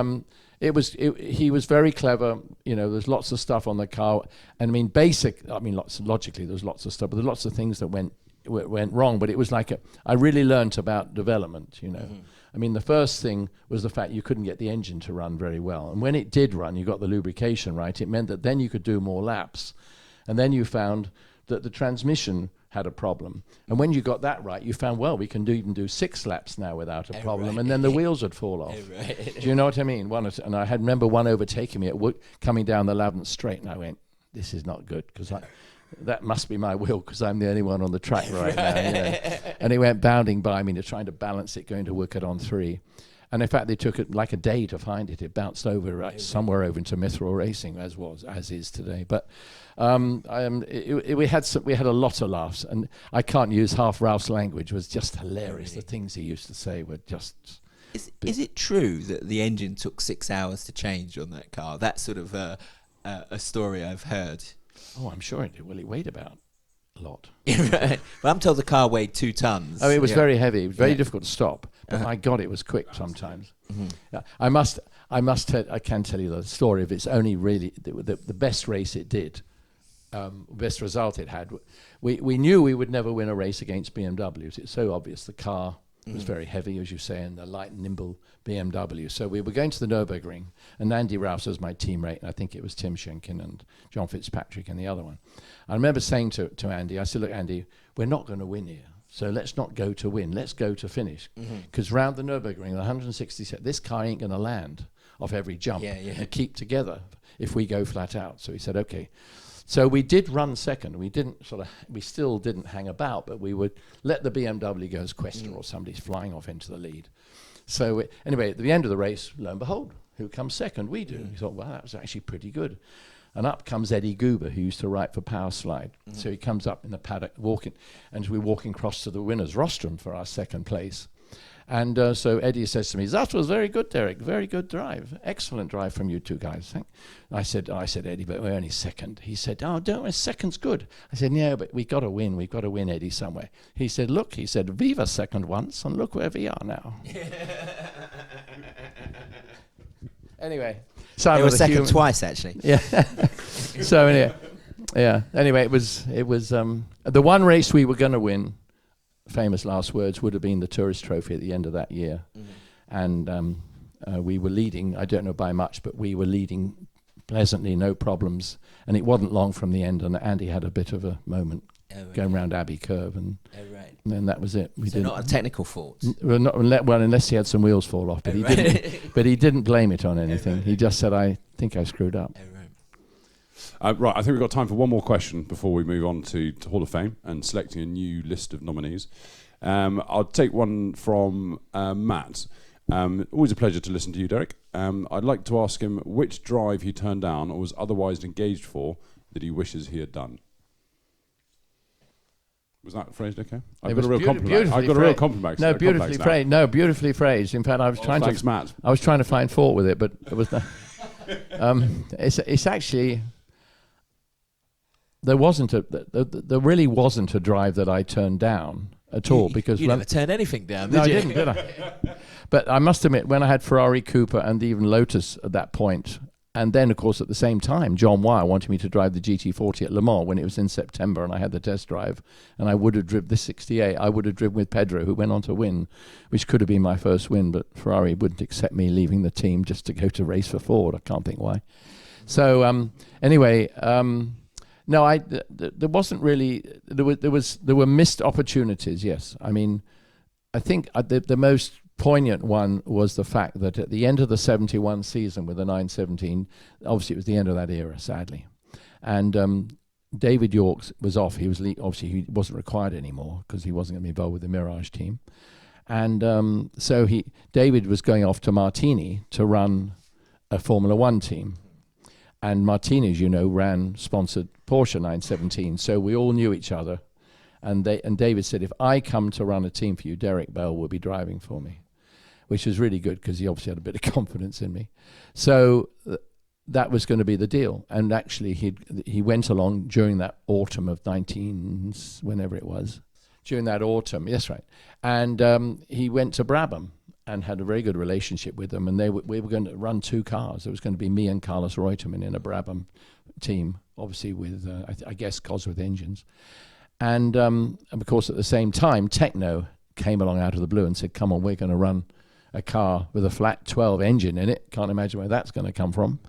he was very clever. You know, there's lots of stuff on the car. And I mean, logically, there's lots of stuff, but there's lots of things that went wrong. But it was like, I really learnt about development, you know. I mean, the first thing was the fact you couldn't get the engine to run very well. And when it did run, you got the lubrication right. It meant that then you could do more laps. And then you found that the transmission had a problem. And when you got that right, you found, well, we can even do 6 laps now without a problem. And then the wheels would fall off. Do you know what I mean? And I remember one overtaking me coming down the Lavant Straight, and I went, this is not good, because that must be my wheel, because I'm the only one on the track right now. You know? And he went bounding by me, trying to balance it, going to Wicked on 3. And in fact, they took it like a day to find it. It bounced over somewhere over into Mithril Racing, as is today. But we had a lot of laughs, and I can't use half Ralph's language. It was just hilarious. The things he used to say were just. Is it true that the engine took 6 hours to change on that car? That's sort of a story I've heard. Oh, I'm sure it did. Well, it weighed about a lot. Well, I'm told the car weighed 2 tons. Oh, it was very heavy. It was very difficult to stop. But my God, it was quick sometimes. I can tell you the story of it's only really the best race it did, best result it had. We knew we would never win a race against BMWs. It's so obvious. The car was very heavy, as you say, and the light, nimble BMW. So we were going to the Nürburgring, and Andy Rouse was my teammate, and I think it was Tim Schenkin and John Fitzpatrick and the other one. I remember saying to Andy, I said, "Look, Andy, we're not going to win here. So let's not go to win. Let's go to finish. Because round the Nürburgring, the 160, this car ain't going to land off every jump and keep together if we go flat out." So he said, "Okay." So we did run second. We still didn't hang about, but we would let the BMW go as Quester or somebody's flying off into the lead. So anyway, at the end of the race, lo and behold, who comes second? We do. We thought, well, that was actually pretty good. And up comes Eddie Goober, who used to write for Power Slide. So he comes up in the paddock walking, and we're walking across to the winner's rostrum for our second place. And so Eddie says to me, "That was very good, Derek. Very good drive. Excellent drive from you two guys." I said, "Eddie, but we're only second." He said, "Oh, don't worry, second's good." I said, "Yeah, but we've got to win. We've got to win, Eddie, somewhere." He said, "Look," he said, "we were second once, and look where we are now." Anyway. So they were second twice, actually. Yeah. So anyway, yeah. Anyway, it was the one race we were going to win. Famous last words would have been the Tourist Trophy at the end of that year, and we were leading. I don't know by much, but we were leading pleasantly, no problems. And it wasn't long from the end, and Andy had a bit of a moment going round Abbey Curve, and then that was it. We didn't. Not a technical fault. Well, unless he had some wheels fall off, but he didn't. But he didn't blame it on anything. He just said, "I think I screwed up." Right, I think we've got time for one more question before we move on to Hall of Fame and selecting a new list of nominees. I'll take one from Matt. Always a pleasure to listen to you, Derek. I'd like to ask him which drive he turned down or was otherwise engaged for that he wishes he had done. Was that phrased okay? It I've got was a real compliment. I've got a real compliment. No, beautifully phrased. No, beautifully phrased. In fact, I was trying thanks, Matt. I was trying to find fault with it, but it was the. It's actually. There really wasn't a drive that I turned down at all, because you never turned anything down, did no, you? I didn't, did I? But I must admit, when I had Ferrari, Cooper, and even Lotus at that point, and then of course at the same time, John Wyer wanted me to drive the GT40 at Le Mans when it was in September, and I had the test drive, and I would have driven the 68. I would have driven with Pedro, who went on to win, which could have been my first win, but Ferrari wouldn't accept me leaving the team just to go to race for Ford. I can't think why. So anyway. No, there wasn't really. There were missed opportunities. Yes, I mean, I think the most poignant one was the fact that at the end of the 71 season with the 917, obviously it was the end of that era, sadly, and David Yorks was off. He was obviously he wasn't required anymore because he wasn't going to be involved with the Mirage team, and so David was going off to Martini to run a Formula One team. And Martini, as you know, sponsored Porsche 917, so we all knew each other. And David said, if I come to run a team for you, Derek Bell will be driving for me, which was really good because he obviously had a bit of confidence in me. So that was going to be the deal. And actually, he went along during that autumn of whenever it was, during that autumn, yes, right. And he went to Brabham and had a very good relationship with them, and we were going to run two cars. It was going to be me and Carlos Reutemann in a Brabham team, obviously with, I guess, Cosworth engines. And of course, at the same time, Techno came along out of the blue and said, come on, we're going to run a car with a flat 12 engine in it. Can't imagine where that's going to come from.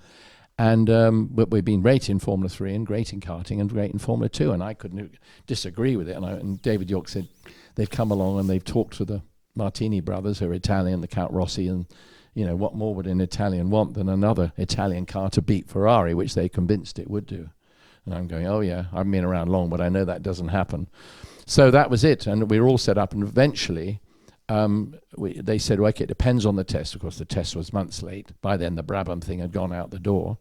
And but we've been great in Formula 3 and great in karting and great in Formula 2, and I couldn't disagree with it. And David York said they've come along and they've talked to the Martini brothers, who are Italian, the Count Rossi, and what more would an Italian want than another Italian car to beat Ferrari, which they convinced it would do. And I'm going, oh yeah, I haven't been around long, but I know that doesn't happen. So that was it, and we were all set up, and eventually they said, well, okay, it depends on the test. Of course, the test was months late. By then, the Brabham thing had gone out the door.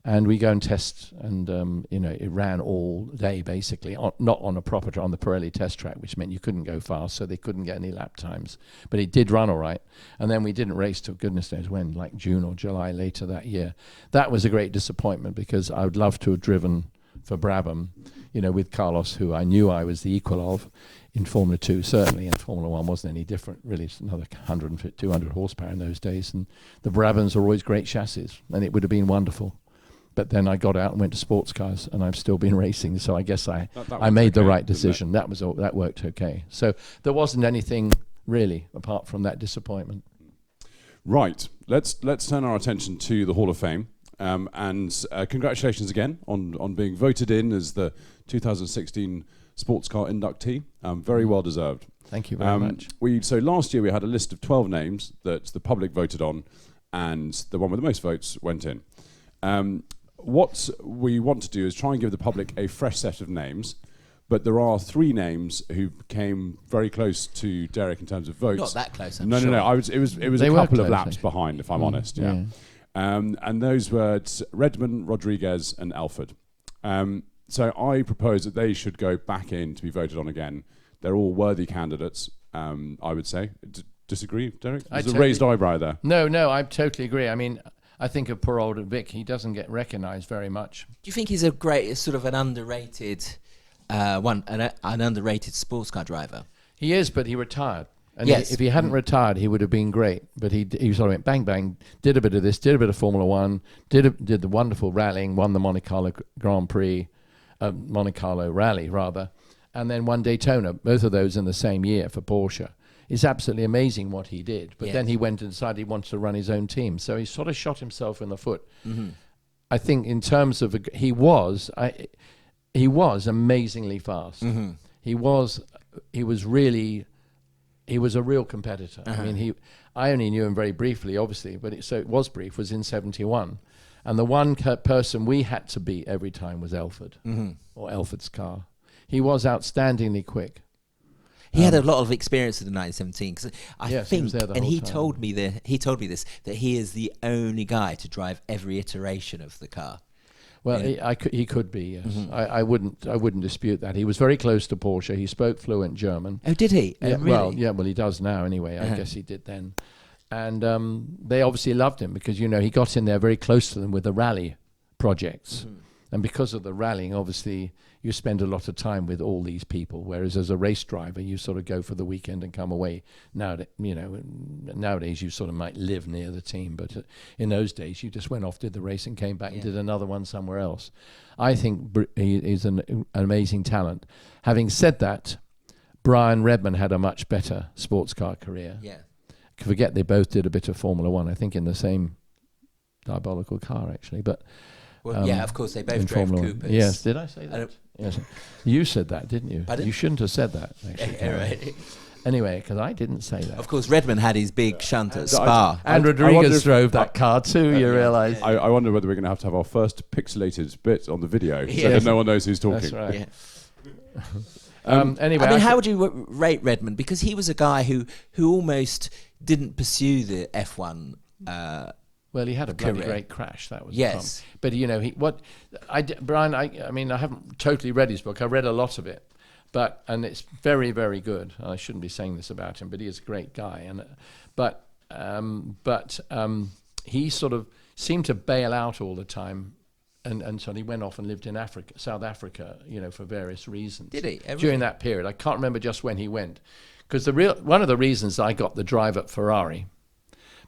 And we go and test, and it ran all day basically, not on on the Pirelli test track, which meant you couldn't go fast, so they couldn't get any lap times. But it did run all right. And then we didn't race till goodness knows when, like June or July later that year. That was a great disappointment because I would love to have driven for Brabham, with Carlos, who I knew I was the equal of in Formula 2, certainly. And Formula 1 wasn't any different, really. It's another 150, 200 horsepower in those days. And the Brabhams were always great chassis, and it would have been wonderful. But then I got out and went to sports cars, and I've still been racing. So I guess I made the right decision. That worked okay. So there wasn't anything really apart from that disappointment. Right. Let's turn our attention to the Hall of Fame, and congratulations again on being voted in as the 2016 Sports Car Inductee. Very well deserved. Thank you very much. So last year we had a list of 12 names that the public voted on, and the one with the most votes went in. What we want to do is try and give the public a fresh set of names, but there are 3 names who came very close to Derek in terms of votes. Not that close, I'm No. It was They a were couple of close, laps actually. behind, if I'm honest. Yeah. Yeah. And those were Redmond, Rodriguez, and Alford. So I propose that they should go back in to be voted on again. They're all worthy candidates, I would say. Disagree, Derek? There's a raised eyebrow there. No, I totally agree. I mean, I think of poor old Vic. He doesn't get recognised very much. Do you think he's a great, sort of an underrated an underrated sports car driver? He is, but he retired. And yes. If he hadn't retired, he would have been great. But he sort of went bang, bang, did a bit of this, did a bit of Formula 1, did the wonderful rallying, won the Monte Carlo Grand Prix, Monte Carlo Rally, rather, and then won Daytona, both of those in the same year for Porsche. It's absolutely amazing what he did. But then he went and decided he wanted to run his own team. So he sort of shot himself in the foot. Mm-hmm. I think in terms of, he was amazingly fast. Mm-hmm. He was a real competitor. Uh-huh. I mean, I only knew him very briefly, obviously, but it was brief, was in 71. And the one person we had to beat every time was Alford, or Alford's car. He was outstandingly quick. He had a lot of experience with the 917, because I think, he was there the and whole he time. told me this, that he is the only guy to drive every iteration of the car. Well, he could be, yes. I wouldn't dispute that. He was very close to Porsche. He spoke fluent German. Oh, did he? Yeah, Really? well, he does now anyway. I guess he did then. And they obviously loved him because, he got in there very close to them with the rally projects. And because of the rallying, obviously, you spend a lot of time with all these people, whereas as a race driver, you sort of go for the weekend and come away. Nowadays, you sort of might live near the team, but in those days, you just went off, did the race, and came back and did another one somewhere else. I think he is an amazing talent. Having said that, Redmond had a much better sports car career. Yeah. Forget they both did a bit of Formula One, I think, in the same diabolical car, actually, but... Well, of course, they both drove Coopers. Yes, did I say that? Yes. You said that, didn't you? Pardon? You shouldn't have said that, actually. Right. Anyway, because I didn't say that. Of course, Redmond had his big shunt at Spa. And Rodriguez drove that car too, you realise. I wonder whether we're going to have our first pixelated bit on the video, so Yes. that no one knows who's talking. That's right. Yeah. Anyway, I mean, how would you rate Redmond? Because he was a guy who almost didn't pursue the F1 well, he had a bloody career. great crash. That was Yes. the problem. But Brian, I mean, I haven't totally read his book. I read a lot of it, and it's very, very good. I shouldn't be saying this about him, but he is a great guy. But he sort of seemed to bail out all the time, and so he went off and lived in South Africa, for various reasons. Did he? During that period? I can't remember just when he went, because one of the reasons I got the drive at Ferrari.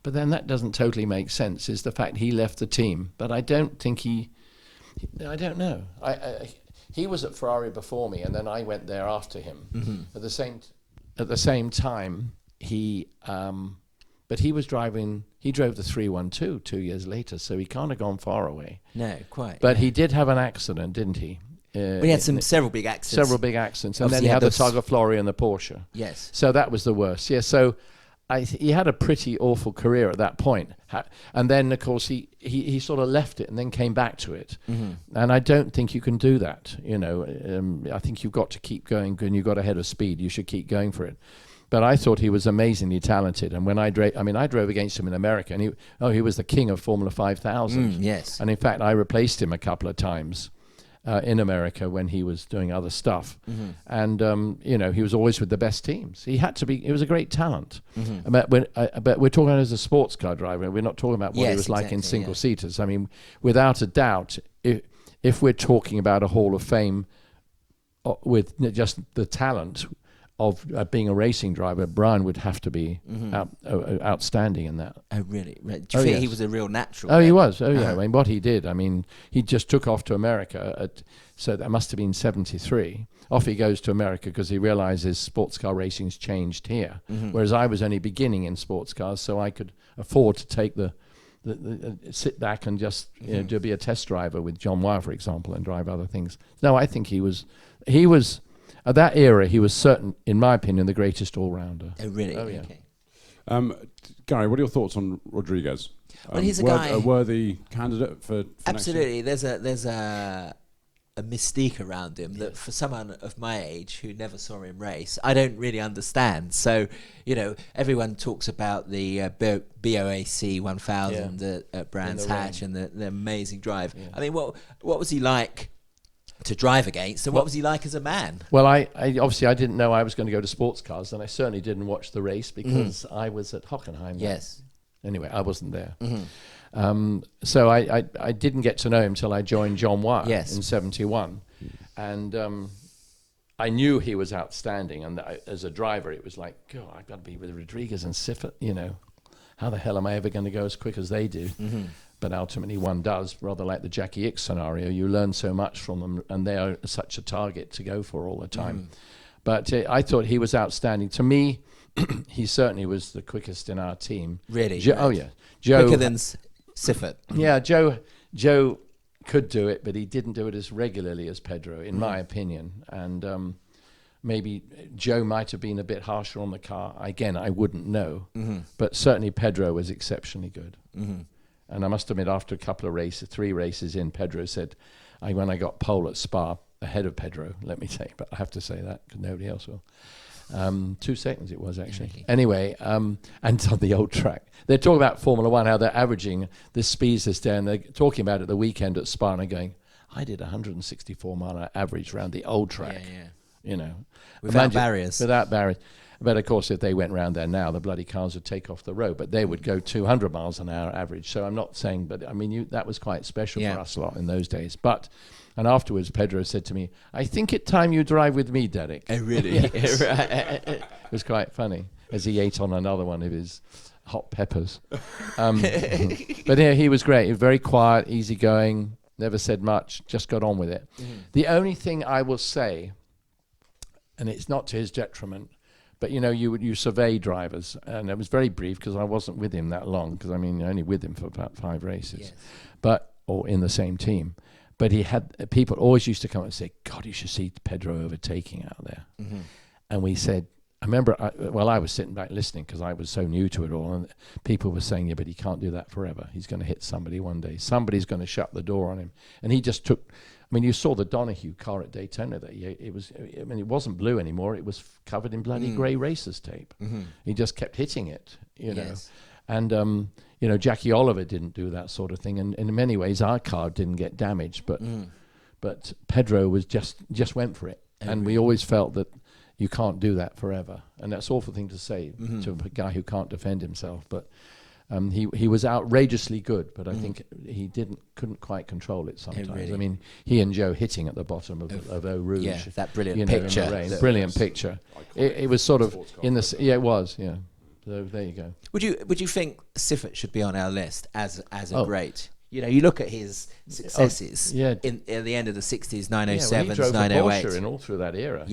But then that doesn't totally make sense, is the fact he left the team. But I don't think I don't know. He was at Ferrari before me, and then I went there after him. Mm-hmm. At the same time, but he was driving, he drove the 312 2 years later, so he can't have gone far away. No, quite. But he did have an accident, didn't he? We had several big accidents. Several big accidents. And Obviously then he had the those- Targa Florio and the Porsche. Yes. So that was the worst. Yeah, so he had a pretty awful career at that point. And then, of course, he sort of left it and then came back to it. Mm-hmm. And I don't think you can do that. I think you've got to keep going, and you've got a head of speed. You should keep going for it. But I thought he was amazingly talented. And when I drove against him in America, and he was the king of Formula 5000. Yes. And in fact, I replaced him a couple of times in America when he was doing other stuff. Mm-hmm. And, he was always with the best teams. He was a great talent. Mm-hmm. But we're talking as a sports car driver. We're not talking about what he was like in single-seaters. I mean, without a doubt, if we're talking about a Hall of Fame with just the talent of being a racing driver, Brian would have to be outstanding in that. Oh, really? Do you think he was a real natural? Oh, he was. Oh, yeah. I mean, what he did, he just took off to America. So that must have been 73. Off he goes to America because he realizes sports car racing's changed here. Mm-hmm. Whereas I was only beginning in sports cars, so I could afford to take the sit back and just to be a test driver with John Wyer, for example, and drive other things. No, I think he was at that era, he was certain, in my opinion, the greatest all-rounder. Oh, really? Oh, yeah. Okay. Gary, what are your thoughts on Rodriguez? Well, he's a guy, a worthy candidate for absolutely. There's a mystique around him that for someone of my age who never saw him race, I don't really understand. So, everyone talks about the BOAC 1000 at Brands Hatch and the amazing drive. Yeah. I mean, what was he like to drive against, and what was he like as a man? Well, I obviously I didn't know I was going to go to sports cars, and I certainly didn't watch the race because I was at Hockenheim. Yes. Anyway, I wasn't there. Mm-hmm. So I didn't get to know him till I joined John Wyer in 71. And I knew he was outstanding. And as a driver, it was like, God, I've got to be with Rodriguez and Siffert, How the hell am I ever going to go as quick as they do? Mm-hmm. But ultimately one does, rather like the Jackie Ickx scenario. You learn so much from them, and they are such a target to go for all the time. Mm. But I thought he was outstanding. To me, he certainly was the quickest in our team. Really? Oh, yeah. Joe, quicker than Siffert. Yeah, Joe could do it, but he didn't do it as regularly as Pedro, in my opinion. And maybe Joe might have been a bit harsher on the car. Again, I wouldn't know. Mm-hmm. But certainly Pedro was exceptionally good. Mm-hmm. And I must admit, after a couple of races, 3 races in, Pedro said, when I got pole at Spa, ahead of Pedro, let me say, but I have to say that because nobody else will. 2 seconds it was, actually. Really? Anyway, and on the old track. They're talking about Formula One, how they're averaging the speeds this day, and they're talking about it the weekend at Spa, and going, I did 164 mile an hour average around the old track. You know, without barriers. Without barriers. But of course, if they went round there now, the bloody cars would take off the road. But they would go 200 miles an hour average. So I'm not saying, but I mean, that was quite special for us a lot in those days. But, and afterwards, Pedro said to me, "I think it's time you drive with me, Derek." Oh, really? Yes. It was quite funny as he ate on another one of his hot peppers. But yeah, he was great. He was very quiet, easygoing, never said much, just got on with it. The only thing I will say, and it's not to his detriment, but you know, you survey drivers, and it was very brief because I wasn't with him that long, because I mean, only with him for about 5 races, or in the same team. But he had people always used to come and say, "God, you should see Pedro overtaking out there." And we said, I remember, I was sitting back listening because I was so new to it all, and people were saying, "Yeah, but he can't do that forever. He's going to hit somebody one day. Somebody's going to shut the door on him." And he just took. I mean, you saw the Donahue car at Daytona. It wasn't blue anymore. It was covered in bloody grey racers tape. He just kept hitting it, you know. And you know, Jackie Oliver didn't do that sort of thing, and in many ways, our car didn't get damaged, but Pedro was just went for it, and we always felt that you can't do that forever, and that's an awful thing to say to a guy who can't defend himself. But he was outrageously good, but I think he couldn't quite control it sometimes. Really? I mean, he and Joe hitting at the bottom of Eau Rouge. Yeah, that brilliant picture. In the rain. Brilliant picture. It was sort of in the it was. Yeah. So there you go. Would you think Siffert should be on our list as a great? You know, you look at his successes in the end of the 60s, 907s, 908s. Porsche in all through that era.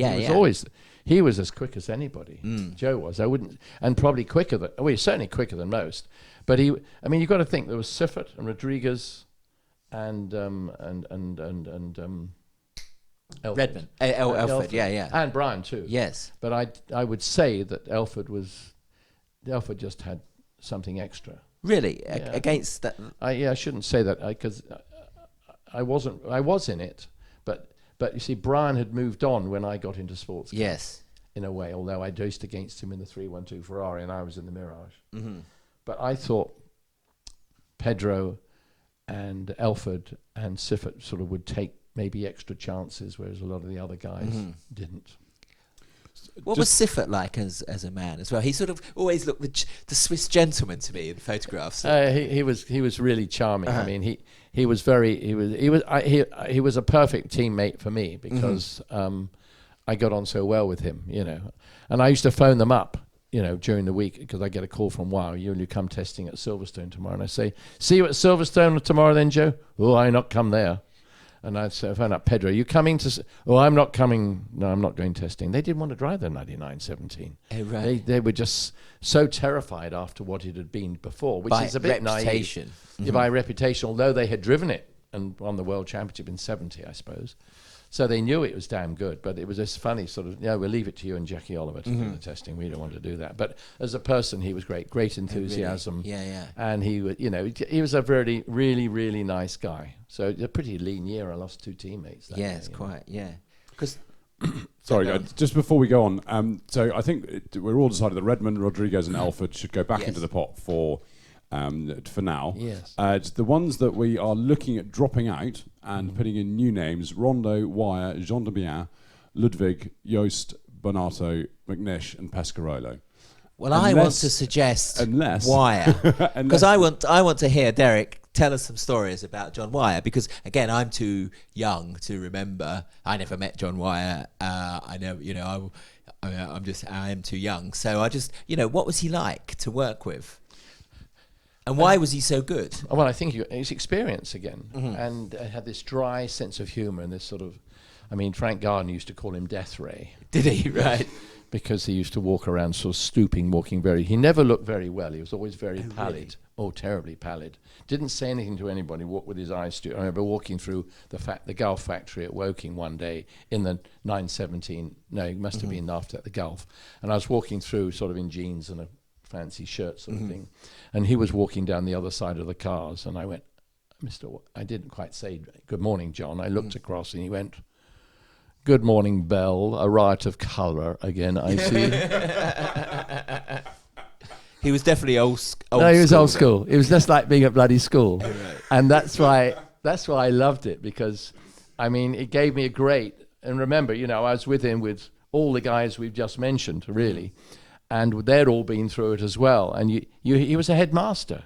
He was as quick as anybody. Joe was. I wouldn't, and probably quicker than. Well, he's certainly quicker than most. But I mean, you've got to think there was Siffert and Rodriguez, and Redmond, Elford, and Brian too. Yes, but I would say that Elford just had something extra. Really, against that. I shouldn't say that because I was in it, but you see, Brian had moved on when I got into sports cars. Yes, in a way. Although I raced against him in the 312 Ferrari, and I was in the Mirage. But I thought Pedro and Elford and Siffert sort of would take maybe extra chances, whereas a lot of the other guys didn't. What was Siffert like as a man as well? He sort of always looked the Swiss gentleman to me in photographs. He was really charming. I mean, he was a perfect teammate for me because I got on so well with him, you know. And I used to phone them up, you know, during the week because I get a call from Wyer. You come testing at Silverstone tomorrow, and I say, "See you at Silverstone tomorrow, then, Joe." "Oh, I not come there." And I'd say, phone up Pedro, "You coming to?" "Oh, I'm not coming. No, I'm not going testing." They didn't want to drive the 9917. Oh, right. They were just so terrified after what it had been before, which is a bit reputation. Naive. By reputation, although they had driven it and won the World Championship in 70, I suppose. So they knew it was damn good, but it was this funny sort of, we'll leave it to you and Jackie Oliver to do the testing. We don't want to do that. But as a person, he was great enthusiasm. Really? And he was a very, really, really nice guy. So a pretty lean year. I lost 2 teammates. Yes, quite, Because sorry, just before we go on, so I think we're all decided that Redmond, Rodriguez, and Elford should go back into the pot for now. Yes. The ones that we are looking at dropping out and putting in new names: Rondo, Wyer, Jean de Bien, Ludwig, Joost, Bonato, McNish, and Pescarolo. Well, I want to suggest Wyer, because I want to hear Derek tell us some stories about John Wyer, because again, I'm too young to remember. I never met John Wyer. I know, I am too young. So I just, what was he like to work with? And why was he so good? Well, I think his experience again, and had this dry sense of humour and this sort of, Frank Gardner used to call him Death Ray. Did he? Right. Because he used to walk around sort of stooping, he never looked very well. He was always very pallid. Really? Oh, terribly pallid. Didn't say anything to anybody, walked with his eyes stooped. I remember walking through the Gulf factory at Woking one day in the 917, it must have been after the Gulf. And I was walking through sort of in jeans and a fancy shirt sort of thing. And he was walking down the other side of the cars. And I went, I didn't quite say, "Good morning, John." I looked across and he went, "Good morning, Belle. A riot of colour again, I see." He was definitely old No, he was old school. It was just like being at bloody school. Right. And that's why that's why I loved it, because, I mean, it gave me a great, and remember, you know, I was with him with all the guys we've just mentioned, really, and they'd all been through it as well. And he was a headmaster,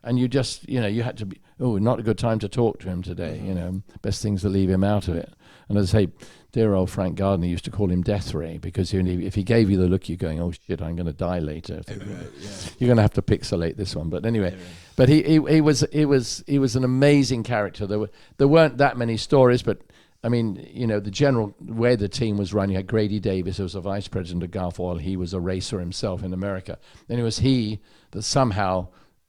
and you just, you know, you had to be, not a good time to talk to him today, you know, best thing's to leave him out of it. And as I say, dear old Frank Gardner used to call him Death Ray, because if he gave you the look, you're going, oh shit, I'm going to die later. You're going to have to pixelate this one. But anyway, but he was an amazing character. There weren't that many stories, but I mean, you know, the general way the team was run, you had Grady Davis, who was a vice president of Gulf Oil. He was a racer himself in America. And it was he that somehow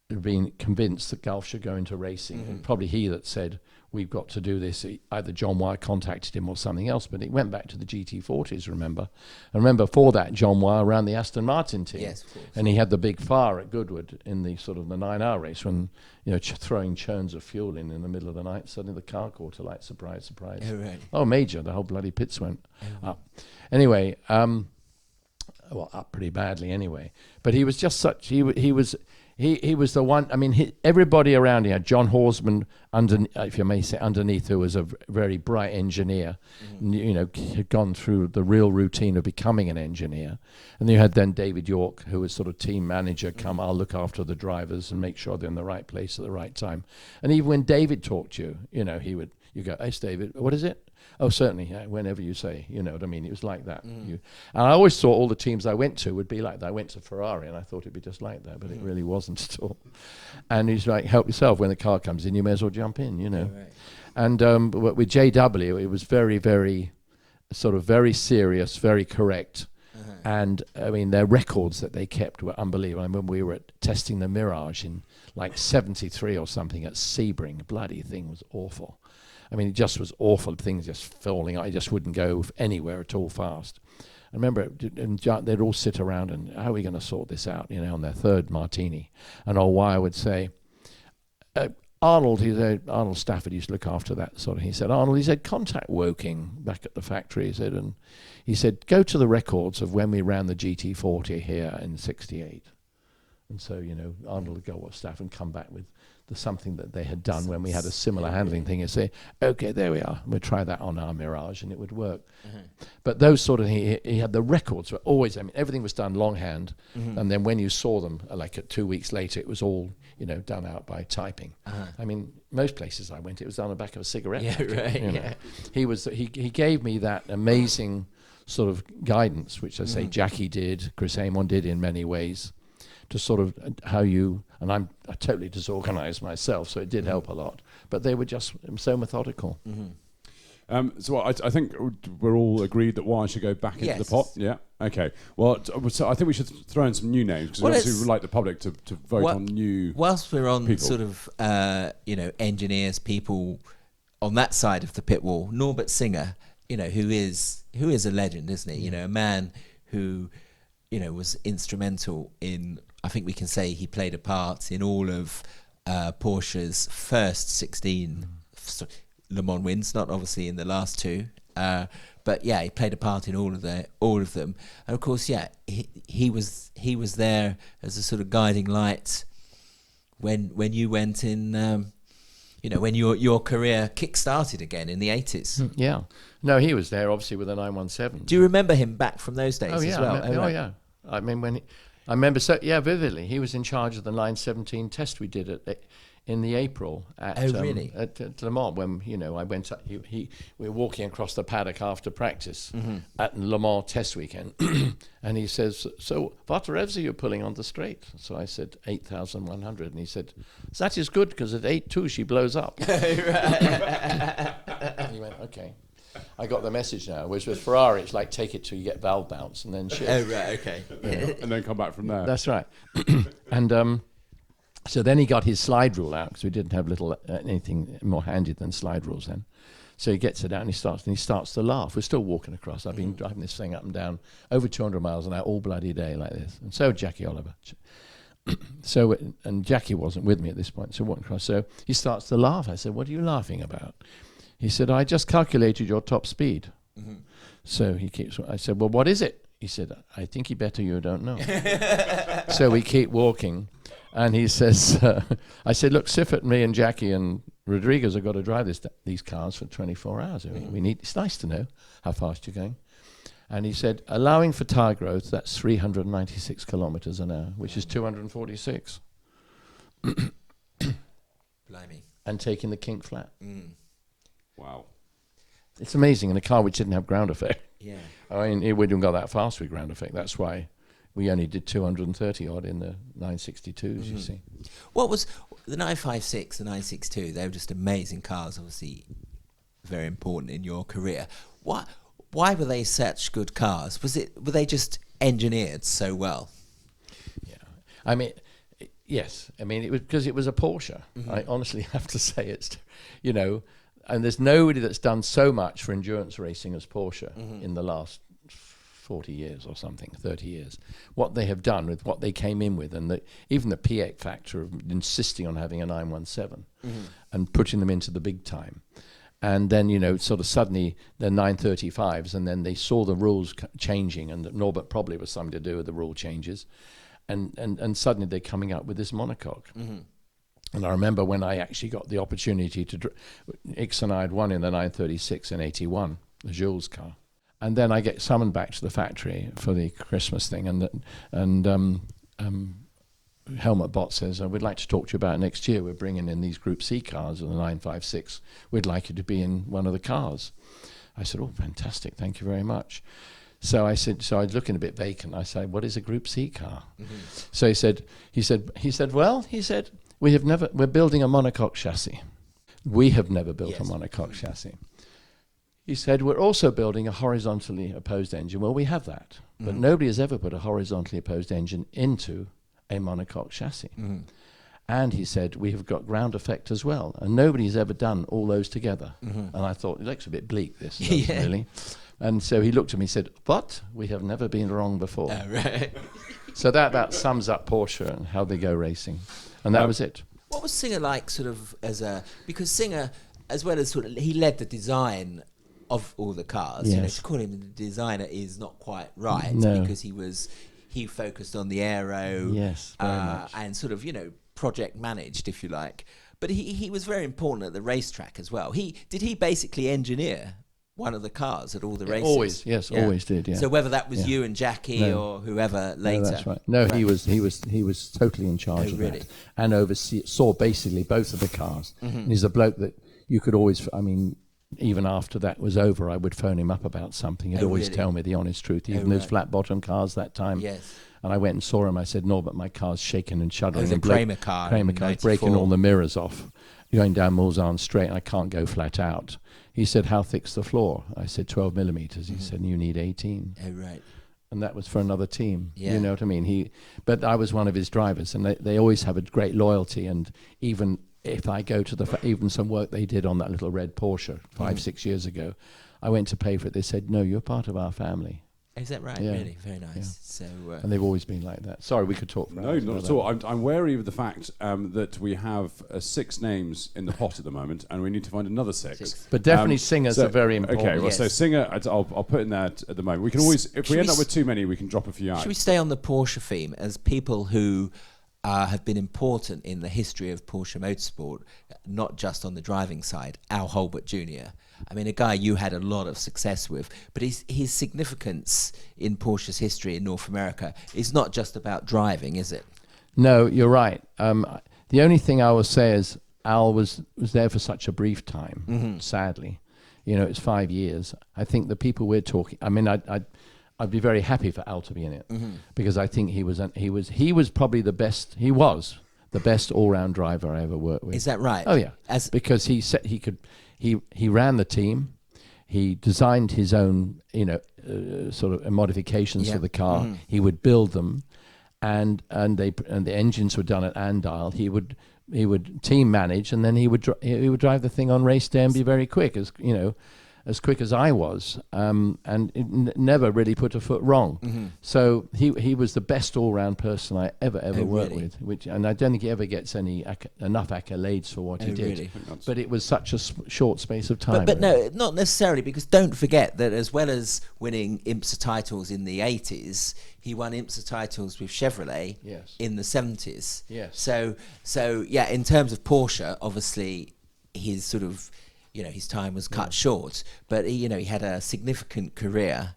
had been convinced that Gulf should go into racing. And probably he that said, we've got to do this. Either John Wyer contacted him or something else, but it went back to the GT40s, remember? And remember, for that, John Wyer ran the Aston Martin team. Yes, of course. And he had the big fire at Goodwood in the sort of the 9-hour race when, you know, throwing churns of fuel in the middle of the night. Suddenly the car caught alight. Surprise, surprise. Oh, right. Oh, major. The whole bloody pits went up. Anyway, well, up pretty badly anyway. But he was just such, he was the one. I mean, everybody around him had John Horsman, if you may say, underneath, who was a very bright engineer, you know, had gone through the real routine of becoming an engineer. And you had then David York, who was sort of team manager, I'll look after the drivers and make sure they're in the right place at the right time. And even when David talked to you, you know, you go, hey, David, what is it? Oh, certainly, whenever you say, you know what I mean? It was like that. And I always thought all the teams I went to would be like that. I went to Ferrari and I thought it'd be just like that, but it really wasn't at all. And he's like, help yourself. When the car comes in, you may as well jump in, you know. Right. And but with JW, it was very, very, sort of very serious, very correct. And I mean, their records that they kept were unbelievable. I remember we were testing the Mirage in like 73 or something at Sebring. Bloody thing was awful. I mean, it just was awful. Things just falling. I just wouldn't go anywhere at all fast. I remember they'd all sit around and, how are we going to sort this out, you know, on their third martini. And old Wyer would say, Arnold Stafford used to look after that sort of. He said, Arnold, he said, contact Woking back at the factory. He said, and he said, go to the records of when we ran the GT40 here in '68. And so, you know, Arnold would go, what Stafford, and come back with something that they had done when we had a similar handling thing, and say, okay, there we are, we'll try that on our Mirage, and it would work. But those sort of, he had the records were always, I mean, everything was done longhand, and then when you saw them, like 2 weeks later, it was all, you know, done out by typing. I mean, most places I went, it was done on the back of a cigarette. Yeah, right. You know. He gave me that amazing sort of guidance, which I say Jackie did, Chris Amon did in many ways, to sort of how you, and I'm totally disorganized myself, so it did help a lot, but they were just so methodical. So I think we're all agreed that Wyer should go back into the pot. Yeah. Okay. Well, so I think we should throw in some new names, because we obviously would like the public to vote on new. Whilst we're on people. Sort of you know, engineers, people on that side of the pit wall, Norbert Singer, you know, who is a legend, isn't he? You know, a man who, you know, was instrumental in, I think we can say he played a part in all of Porsche's first 16 Le Mans wins, not obviously in the last two, but yeah, he played a part in all of them. And of course, yeah, he was there as a sort of guiding light when you went in, you know, when your career kick-started again in the 80s. Yeah. No, he was there obviously with the 917. Do you remember him back from those days as well? Yeah. I mean, I remember vividly. He was in charge of the 917 test we did in the April at really? At Le Mans, when, you know, I went up, we were walking across the paddock after practice at Le Mans test weekend, and he says, so what revs are you pulling on the straight? So I said 8,100, and he said, that is good, because at 8.2 she blows up. And he went, okay. I got the message now. Whereas with Ferrari, it's like take it till you get valve bounce and then shit. Oh, right, okay. And then come back from there. That's right. And so then he got his slide rule out, because we didn't have anything more handy than slide rules then. So he gets it out and he starts to laugh. We're still walking across. I've been driving this thing up and down over 200 miles an hour all bloody day like this. And so Jackie Oliver. So, and Jackie wasn't with me at this point, so walking across. So he starts to laugh. I said, what are you laughing about? He said, I just calculated your top speed. So I said, well, what is it? He said, I think you better you don't know. So we keep walking, And he says, I said, look, Siffert, me and Jackie and Rodriguez have got to drive these cars for 24 hours. I mean, it's nice to know how fast you're going. And he said, allowing for tyre growth, that's 396 kilometres an hour, which is 246. Blimey. And taking the kink flat. Wow. It's amazing in a car which didn't have ground effect. Yeah. I mean, it wouldn't have got that fast with ground effect. That's why we only did 230 odd in the 962s, you see. What was the 956, the 962? They were just amazing cars, obviously very important in your career. Why were they such good cars? Were they just engineered so well? Yeah. I mean, yes. I mean, it was because it was a Porsche. I honestly have to say it's, you know, and there's nobody that's done so much for endurance racing as Porsche in the last 40 years or something, 30 years. What they have done with what they came in with, and even the Ickx factor of insisting on having a 917 and putting them into the big time. And then, you know, sort of suddenly they're 935s, and then they saw the rules changing, and Norbert probably was something to do with the rule changes. And suddenly they're coming up with this monocoque. And I remember when I actually got the opportunity to, Ickx and I had won in the 936 in 81, the Jules car. And then I get summoned back to the factory for the Christmas thing, and Helmut Bott says, we'd like to talk to you about next year. We're bringing in these Group C cars and the 956. We'd like you to be in one of the cars. I said, oh, fantastic, thank you very much. So I said, so I was looking a bit vacant. I said, what is a Group C car? So he said, we're building a monocoque chassis. We have never built a monocoque chassis. He said, we're also building a horizontally opposed engine. Well, we have that, but nobody has ever put a horizontally opposed engine into a monocoque chassis. And he said, we have got ground effect as well, and nobody's ever done all those together. And I thought, it looks a bit bleak, this, really. And so he looked at me and said, but we have never been wrong before. Right. So that sums up Porsche and how they go racing. And that was it. What was Singer like, sort of, because Singer, as well as sort of, he led the design of all the cars. Yes. You know, to call him the designer is not quite right, No. because he focused on the aero, Yes, very much. and sort of, you know, project managed, if you like. But he was very important at the racetrack as well. Did he basically engineer one of the cars at all the races? Always, yes, always did. Yeah. So whether that was you and Jackie or whoever later. No, that's right. No, he was totally in charge of really? that, and saw basically both of the cars. And he's a bloke that you could always, I mean, even after that was over, I would phone him up about something. He'd always tell me the honest truth, even those flat bottom cars that time. Yes. And I went and saw him. I said, Norbert, my car's shaking and shuddering. The and Kramer car. Kramer car's breaking all the mirrors off, going down Mulsanne Straight, and I can't go flat out. He said, how thick's the floor? I said, 12 millimeters. He said, you need 18. Oh, right. And that was for another team. Yeah. You know what I mean? But I was one of his drivers, and they always have a great loyalty. And even if I go to even some work they did on that little red Porsche 6 years ago, I went to pay for it. They said, no, you're part of our family. Is that right? Yeah. Really? Very nice. Yeah. So, and they've always been like that. Sorry, we could talk for hours. No, not at all. I'm wary of the fact that we have 6 names in the pot at the moment, and we need to find another 6. But definitely singers are very important. Okay, well, so Yes. singer, I'll put in that at the moment. We can always, if we end up with too many, we can drop a few out. should we stay on the Porsche theme as people who have been important in the history of Porsche motorsport, not just on the driving side? Al Holbert Jr. I mean, a guy you had a lot of success with, but his significance in Porsche's history in North America is not just about driving, is it? No, you're right. The only thing I will say is Al was there for such a brief time, sadly. You know, it's 5 years. I think the people we're talking, I mean, I'd be very happy for Al to be in it, because I think he was probably the best. He was the best all-round driver I ever worked with. Is that right? Oh yeah, because he ran the team, he designed his own, you know, sort of modifications for the car. He would build them, and the engines were done at Andile. He would team manage, and then he would drive the thing on race day and be very quick, as you know. as quick as I was, and never really put a foot wrong. Mm-hmm. So he was the best all-round person I ever worked really? with, and I don't think he ever gets enough accolades for what he did. Really? But it was such a short space of time. But no, not necessarily, because don't forget that as well as winning IMSA titles in the 80s, he won IMSA titles with Chevrolet Yes. in the 70s. Yes. So yeah, in terms of Porsche, obviously his sort of, his time was cut short, but he had a significant career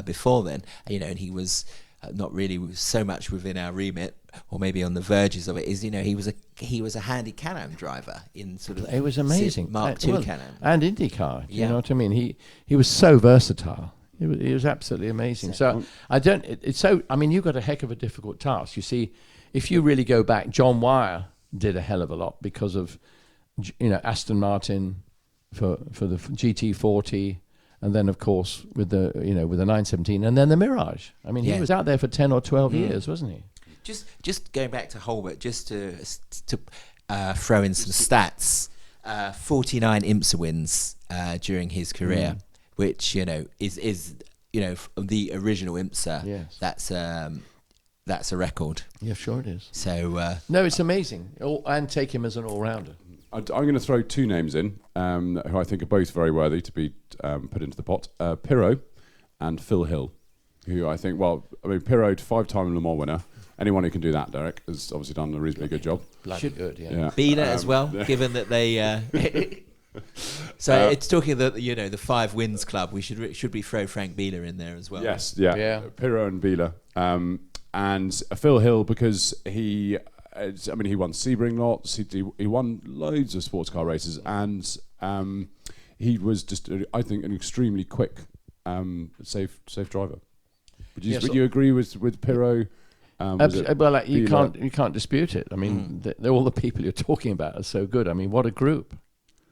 before then, and he was not really so much within our remit, or maybe on the verges of it. He was a handy Can-Am driver in sort of. It was amazing. Mark II Can-Am and IndyCar. You Yeah. know what I mean? He was so versatile. He was absolutely amazing. So I don't. It's so. I mean, you've got a heck of a difficult task. You see, if you really go back, John Wyer did a hell of a lot because of, Aston Martin for the GT40, and then of course with the 917, and then the Mirage. I mean, he was out there for 10 or 12 years, wasn't he? Just going back to Holbert, just to throw in some stats. 49 IMSA wins during his career, which is the original IMSA. Yes. That's a record. Yeah, sure it is. So No, it's amazing. And take him as an all-rounder. I'm going to throw two names in who I think are both very worthy to be put into the pot. Pirro and Phil Hill, who I think, Pirro, 5-time Le Mans winner. Anyone who can do that, Derek, has obviously done a reasonably good job. Bloody good, yeah. Bieler as well, given that they. So it's talking the 5 wins club. We should we throw Frank Bieler in there as well? Yes, yeah. Pirro and Bieler, and Phil Hill because he won Sebring lots. He won loads of sports car races, and he was just, I think, an extremely quick, safe driver. Would you agree with Pirro? You can't dispute it. I mean, all the people you're talking about are so good. I mean, what a group.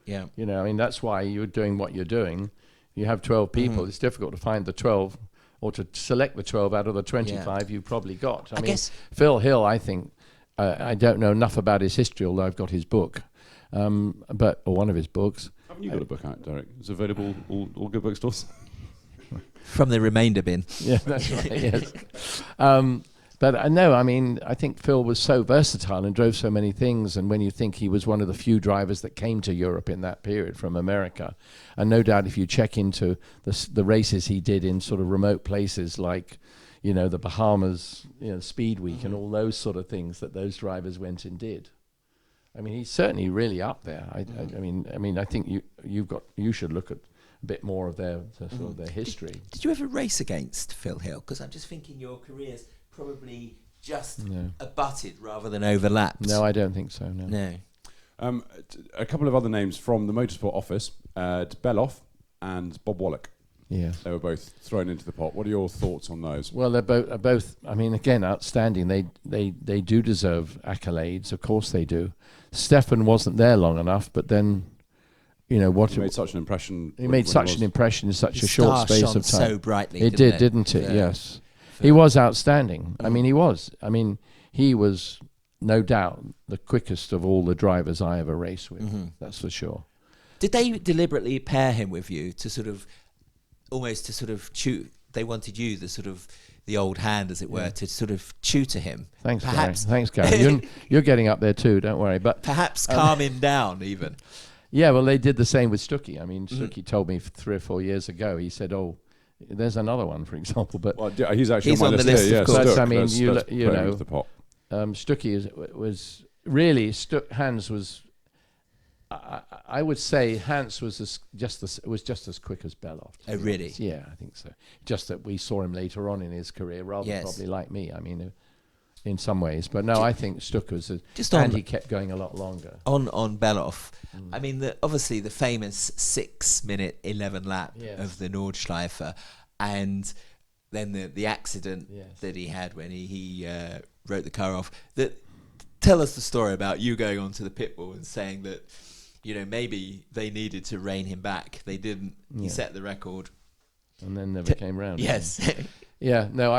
Yeah. That's why you're doing what you're doing. You have 12 people. It's difficult to find the 12 or to select the 12 out of the 25 you've probably got. I mean, guess Phil Hill, I think, I don't know enough about his history, although I've got his book, or one of his books. Haven't you got a book out, Derek? It's available all good bookstores. From the remainder bin. Yeah, that's right, yes. But I think Phil was so versatile and drove so many things. And when you think he was one of the few drivers that came to Europe in that period from America, and no doubt if you check into the races he did in sort of remote places like, the Bahamas, Speed Week and all those sort of things that those drivers went and did. I mean, he's certainly really up there. I think you should look at a bit more of their history. Did you ever race against Phil Hill? Because I'm just thinking your careers probably just abutted rather than overlapped. No, I don't think so. No. A couple of other names from the Motorsport office: Bellof and Bob Wallach. Yes, they were both thrown into the pot. What are your thoughts on those? Well, they're both. I mean, again, outstanding. They do deserve accolades. Of course, they do. Stefan wasn't there long enough, but then. He made such an impression. He made such an impression in such a short space of time. So brightly. It didn't it? Yes. He was outstanding. I mean, he was. I mean, he was no doubt the quickest of all the drivers I ever raced with. That's for sure. Did they deliberately pair him with you to sort of they wanted you, the old hand, as it were, to sort of tutor him? Thanks, Gary. Thanks, Gary. You're getting up there too, don't worry. But perhaps calm him down even. Yeah, well, they did the same with Stuckey. I mean, Stuckey told me 3 or 4 years ago, he said, there's another one, for example. But he's actually on the list here. Of course. I mean, the pot. Stuckey was really, Hans was, I would say Hans was just as quick as Bellof. Oh, really? Yeah, I think so. Just that we saw him later on in his career, rather probably like me. I mean, in some ways, but no, I think Stuck was he kept going a lot longer. On Bellof, I mean, obviously the famous 6-minute 11 lap of the Nordschleife, and then the accident that he had when he wrote the car off. Tell us the story about you going onto the pit wall and saying that maybe they needed to rein him back. They didn't. He set the record, and then never came round. Yes. Yeah. No,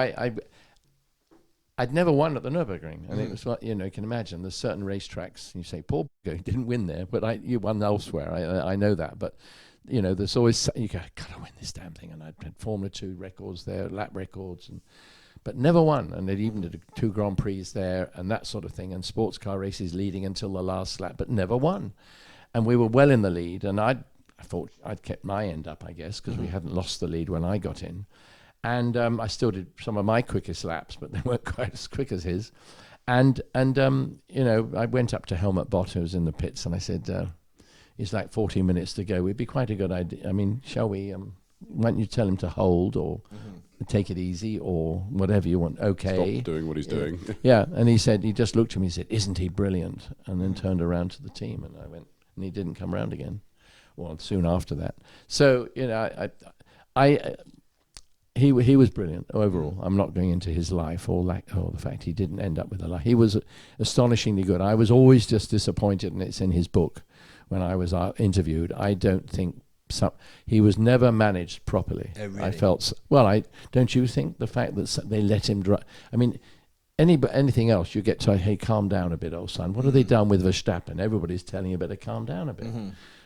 I'd never won at the Nürburgring, and it was like, you can imagine there's certain racetracks, and you say, Paul didn't win there, but you won elsewhere. I know that, but there's always you go, gotta win this damn thing. And I'd had Formula 2 records there, lap records, but never won. And they'd even did 2 Grand Prix there and that sort of thing, and sports car races leading until the last lap, but never won. And we were well in the lead, and I thought I'd kept my end up, I guess, because we hadn't lost the lead when I got in. And I still did some of my quickest laps, but they weren't quite as quick as his. And I went up to Helmut Bott, who was in the pits, and I said, it's like 14 minutes to go. It'd be quite a good idea. I mean, shall we, why don't you tell him to hold or take it easy or whatever you want? Okay. Stop doing what he's doing. Yeah, and he just looked at me and said, isn't he brilliant? And then turned around to the team, and I went, and he didn't come round again. Well, soon after that. So, he was brilliant overall. I'm not going into his life or the fact he didn't end up with a life. He was astonishingly good. I was always just disappointed, and it's in his book when I was interviewed. I don't think he was never managed properly. Oh, really? I felt don't you think the fact that they let him drive? I mean, anything else you get to, hey, calm down a bit, old son. What have they done with Verstappen? Everybody's telling you better calm down a bit.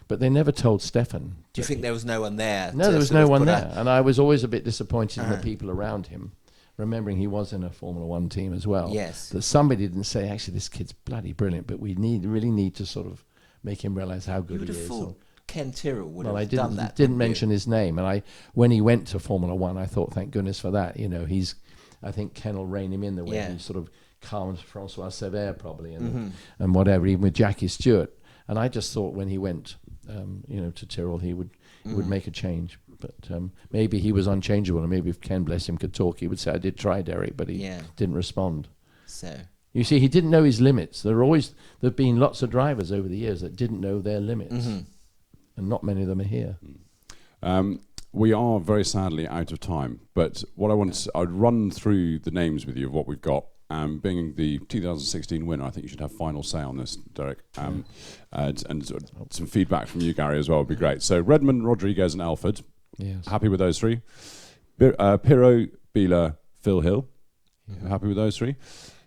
But they never told Stefan. Do you think there was no one there? No, there was no one there. And I was always a bit disappointed in the people around him, remembering he was in a Formula 1 team as well. Yes. That somebody didn't say, actually, this kid's bloody brilliant, but we really need to sort of make him realise how good he is. Ken Tyrrell would have I done that. Didn't mention his name. And when he went to Formula 1, I thought, thank goodness for that. I think Ken will rein him in the way he sort of calmed Francois Sever probably and whatever, even with Jackie Stewart. And I just thought when he went, to Tyrrell, he would make a change. But maybe he was unchangeable, and maybe if Ken, bless him, could talk, he would say, I did try, Derek, but he didn't respond. So you see, he didn't know his limits. There've been lots of drivers over the years that didn't know their limits, and not many of them are here. We are very sadly out of time, but what I wanted I'd run through the names with you of what we've got. Being the 2016 winner, I think you should have final say on this, Derek. And sort of some feedback from you, Gary, as well would be great. So Redmond, Rodriguez, and Alford. Yes. Happy with those 3. Pirro, Bieler, Phil Hill. Yeah. Happy with those 3.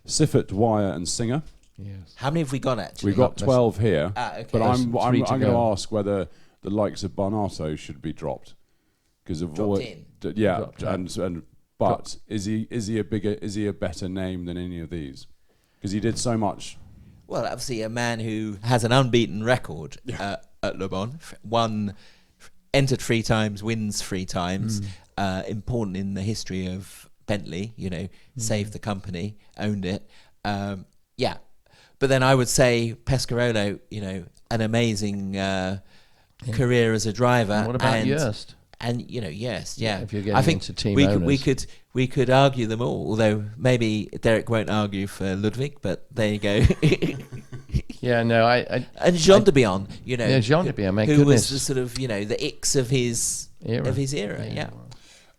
Siffert, Wyer, and Singer. Yes. How many have we got actually? We've got 12 here. Okay. But I'm going to go. ask whether the likes of Barnato should be dropped because of dropped in. But is he a better name than any of these? Because he did so much. Well, obviously a man who has an unbeaten record at Le Mans, entered 3 times, wins 3 times. Important in the history of Bentley. Saved the company, owned it. But then I would say Pescarolo, an amazing career as a driver. And what about Jost? And yes, yeah. If you're getting I think into team owners. we could argue them all. Although maybe Derek won't argue for Ludwig, but there you go. Yeah, no, and Jean de Bion, Jean de Bion, who was the sort of the Ickx of his era. Yeah.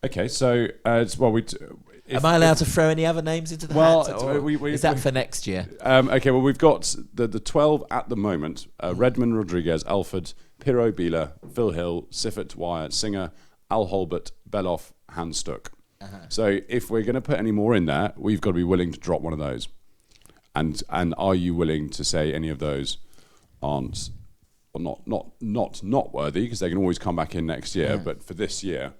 Okay, so am I allowed to throw any other names into the hat? Or is that for next year? Okay, well we've got the 12 at the moment: Redmond, Rodriguez, Alford, Pirro, Bieler, Phil Hill, Siffert, Wyer, Singer, Al Holbert, Bellof, Hans Stuck. So if we're going to put any more in there, we've got to be willing to drop one of those. And are you willing to say any of those aren't or not worthy, because they can always come back in next year, but for this year,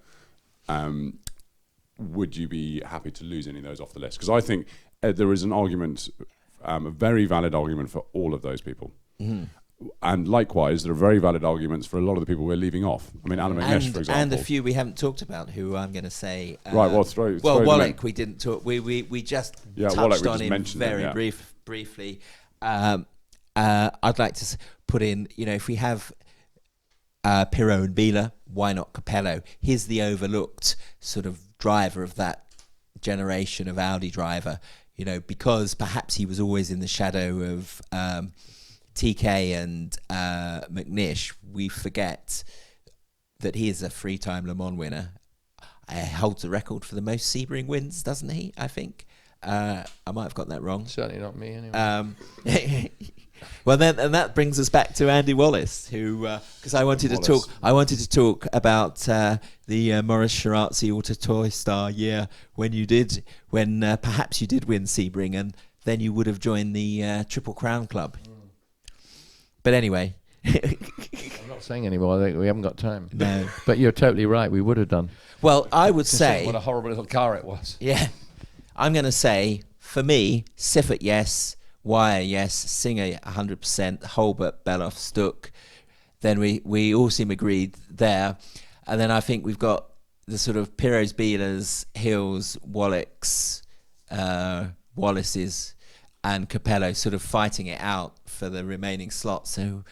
would you be happy to lose any of those off the list? Because I think there is an argument, a very valid argument for all of those people. And likewise, there are very valid arguments for a lot of the people we're leaving off. I mean, Alan McNish, for example. And a few we haven't talked about, who I'm going to say... right, well, throw Wallach, we didn't talk... We just touched on him very briefly. I'd like to put in, if we have Pirro and Bieler, why not Capello? He's the overlooked sort of driver of that generation of Audi driver, because perhaps he was always in the shadow of... TK and McNish, we forget that he is a 3-time Le Mans winner. Holds the record for the most Sebring wins, doesn't he? I think. I might have got that wrong. Certainly not me, anyway. Well, then, and that brings us back to Andy Wallace, who, because I wanted to talk about the Maurice Shirazzi Auto Toy Star year when perhaps you did win Sebring, and then you would have joined the Triple Crown Club. But anyway, I'm not saying anymore. I think we haven't got time. No. But you're totally right. We would have done. Well, I would say... What a horrible little car it was. Yeah. I'm going to say, for me, Siffert, yes. Wyer, yes. Singer, 100%. Holbert, Bellof, Stuck. Then we all seem agreed there. And then I think we've got the sort of Pirro's, Bielers, Hills, Wallachs, Wallace's, and Capello sort of fighting it out for the remaining slots. So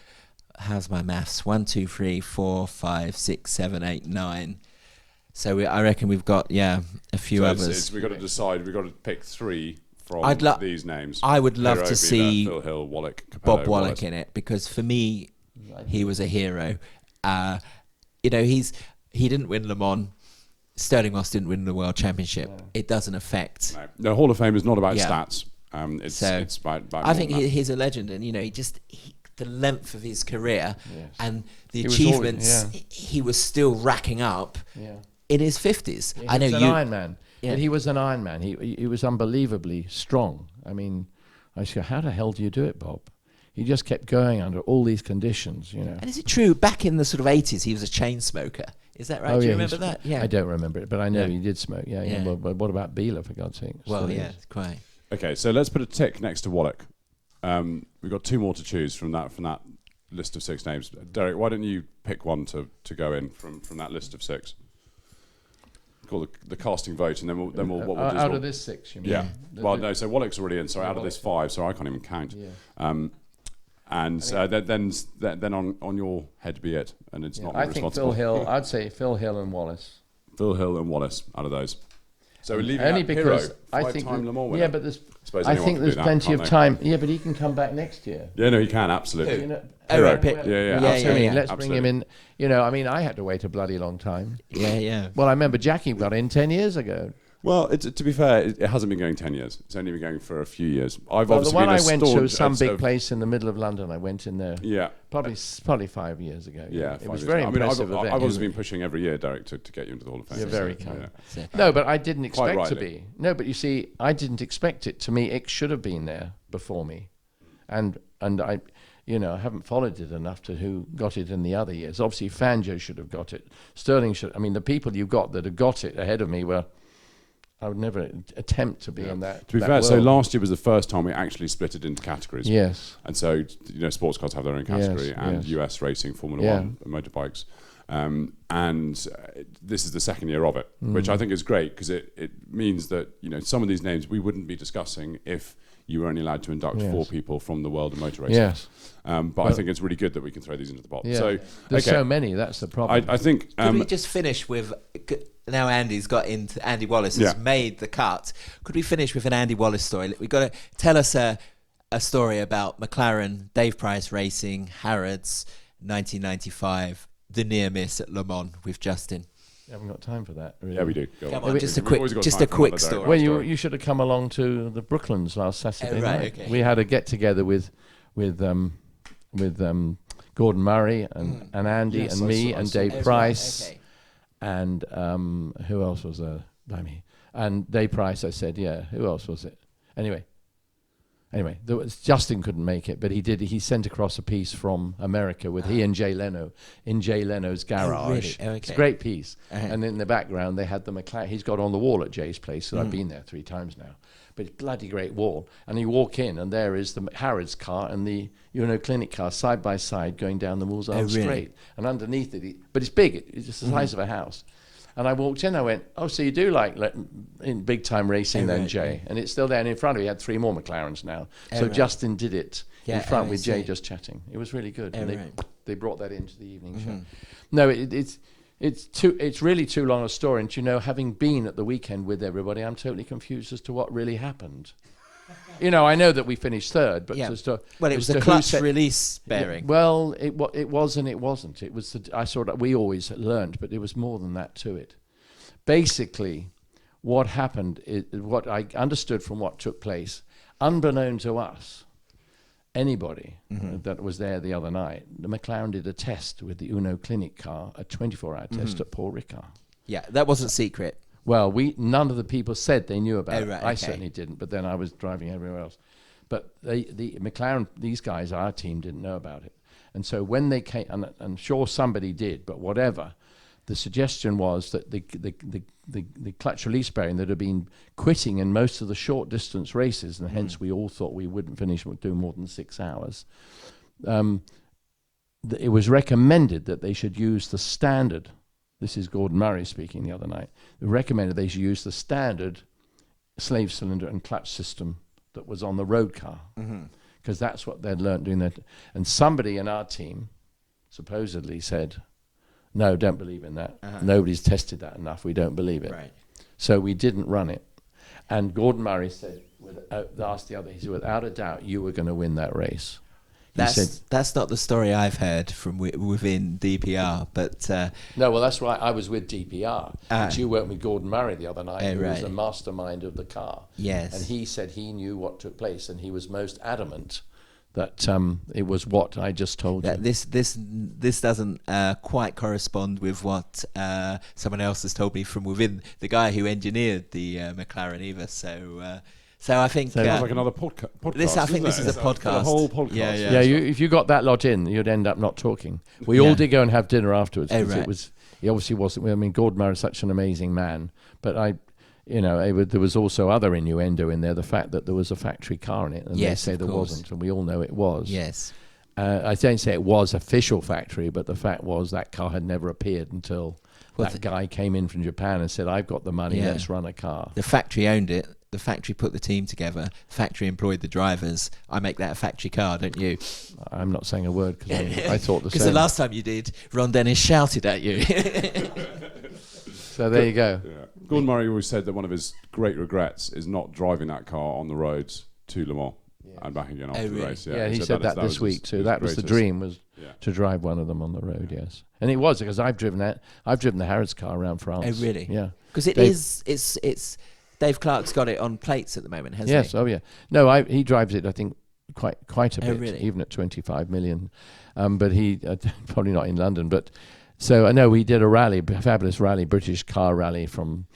how's my maths? 1, 2, 3, 4, 5, 6, 7, 8, 9. So I reckon we've got, a few others. We've got to decide. We've got to pick 3 from these names. I would love Pirro, to see Phil Hill, Wallach, Capello, Bob Wallach Wallace. in it, because for me, he was a hero. He didn't win Le Mans. Sterling Moss didn't win the World Championship. No. It doesn't affect. No, Hall of Fame is not about stats. It's about I think he's a legend, and the length of his career and the he achievements he was still racking up in his 50s. Yeah, I know he was an Iron Man. Yeah. But he was an Iron Man. He was unbelievably strong. I mean, I said, how the hell do you do it, Bob? He just kept going under all these conditions, And is it true, back in the sort of 80s, he was a chain smoker? Is that right? Do you remember that? Yeah. I don't remember it, but I know he did smoke. Yeah. Well, but what about Biela, for God's sake? Well, quite. Okay, so let's put a tick next to Wallach. We've got 2 more to choose from that list of 6 names. Derek, why don't you pick one to go in from that list of 6? Call the casting vote, and then we'll what we'll do out of this 6, you mean? Yeah. No. So Wallach's already in. So out of this 5, so I can't even count. Yeah. And then on your head be it, and it's not I responsible. think Phil Hill. I'd say Phil Hill and Wallace. Phil Hill and Wallace out of those. So we're leaving only out because Pirro, I think Le Mans winner. but there's. I think there's plenty of time. Yeah, but he can come back next year. Yeah, no, he can absolutely. Pirro. Absolutely. Let's bring him in. I had to wait a bloody long time. Yeah. Well, I remember Jackie got in 10 years ago. Well, to be fair, it hasn't been going 10 years. It's only been going for a few years. The one I went to, some big place in the middle of London. I went in there. Yeah. Probably 5 years ago. Yeah, it was very impressive. I've obviously been pushing every year, Derek, to get you into the Hall of Fame. You're very kind. Yeah. No, but I didn't expect to be. No, but you see, I didn't expect it. To me, Ickx should have been there before me, and I. I haven't followed it enough to who got it in the other years. Obviously, Fangio should have got it. Sterling should. I mean, the people you got that have got it ahead of me were. I would never attempt to be in that. To be fair, so last year was the first time we actually split it into categories. Yes. And so, sports cars have their own category, and US racing, Formula 1, motorbikes. This is the second year of it, which I think is great, because it means that, some of these names we wouldn't be discussing if you were only allowed to induct 4 people from the world of motor racing. Yes. But I think it's really good that we can throw these into the pot. Yeah. So, there's so many, that's the problem. I think... Could we just finish with... Now Andy Wallace has made the cut. Could we finish with an Andy Wallace story? We've got to tell us a story about McLaren, Dave Price Racing, Harrods, 1995, the near miss at Le Mans with Justin. You haven't got time for that, really. Yeah, we do. Come on, just a quick story. Well, you should have come along to the Brooklands last Saturday night. Okay. We had a get-together with Gordon Murray and Andy and me and Dave Price. Okay. And who else was there? And Dave Price, I said, who else was it? Anyway, Justin couldn't make it, but he sent across a piece from America with he and Jay Leno in Jay Leno's garage. Oh, really? Okay. It's a great piece. And in the background they had the McLaren. He's got on the wall at Jay's place, so I've been there 3 times now. But it's a bloody great wall. And you walk in, and there is the Harrods car and the Clinic car side by side going down the Mulsanne Straight. And underneath it, but it's big. It's just the size of a house. And I walked in, I went, so you do like in big time racing then, Jay? And it's still there. And in front of me, he had 3 more McLarens now. So Justin did it in front with Jay just chatting. It was really good. And they brought that into the evening show. No, it's really too long a story. And having been at the weekend with everybody, I'm totally confused as to what really happened. I know that we finished 3rd, but as to it was the clutch release bearing. Well, it was and it wasn't. It was I saw that we always learned, but there was more than that to it. Basically, what happened is what I understood from what took place, unbeknown to us, anybody that was there the other night, the McLaren did a test with the Uno Clinic car, a 24-hour test at Paul Ricard. Yeah, that wasn't secret. Well, none of the people said they knew about it. Right, I certainly didn't, but then I was driving everywhere else. But the McLaren, these guys, our team, didn't know about it. And so when they came, and I'm sure somebody did, but whatever, the suggestion was that the clutch release bearing that had been quitting in most of the short distance races, and hence we all thought we wouldn't finish doing more than 6 hours, it was recommended that they should use the standard. This is Gordon Murray speaking the other night. They recommended they should use the standard slave cylinder and clutch system that was on the road car, because that's what they'd learnt doing that. And somebody in our team supposedly said, no, don't believe in that. Nobody's tested that enough. We don't believe it. Right. So we didn't run it. And Gordon Murray said, asked the other, he said, without a doubt, you were going to win that race. That's not the story I've heard from within DPR, but no, well, that's right. I was with DPR, but you weren't with Gordon Murray the other night, who was the mastermind of the car. Yes, and he said he knew what took place, and he was most adamant that it was what I just told you. This doesn't quite correspond with what someone else has told me from within the guy who engineered the McLaren either. So I think sounds like another podcast. I think this is a podcast. The whole podcast. Yeah. If you got that lot in, you'd end up not talking. We all did go and have dinner afterwards. It he obviously wasn't. I mean, Gordon Murray is such an amazing man, but there was also other innuendo in there. The fact that there was a factory car in it, and they say there wasn't, and we all know it was. Yes. I don't say it was official factory, but the fact was that car had never appeared until that guy came in from Japan and said, "I've got the money. Let's run a car." The factory owned it. The factory put the team together. Factory employed the drivers. I make that a factory car, don't you? I'm not saying a word because I thought the same. Because the last time you did, Ron Dennis shouted at you. So there you go. Yeah. Gordon Murray always said that one of his great regrets is not driving that car on the roads to Le Mans and back again after the race. Yeah, he said that this week too. That was the dream, was to drive one of them on the road. Yes, and it was, because I've driven that. I've driven the Harrods car around France. Oh, really? Yeah, because it's. Dave Clark's got it on plates at the moment, hasn't he? Yes, oh yeah. No, he drives it, I think, quite a bit, really? Even at 25 million. But he, probably not in London, but, so I know he did a rally, a fabulous rally, British car rally from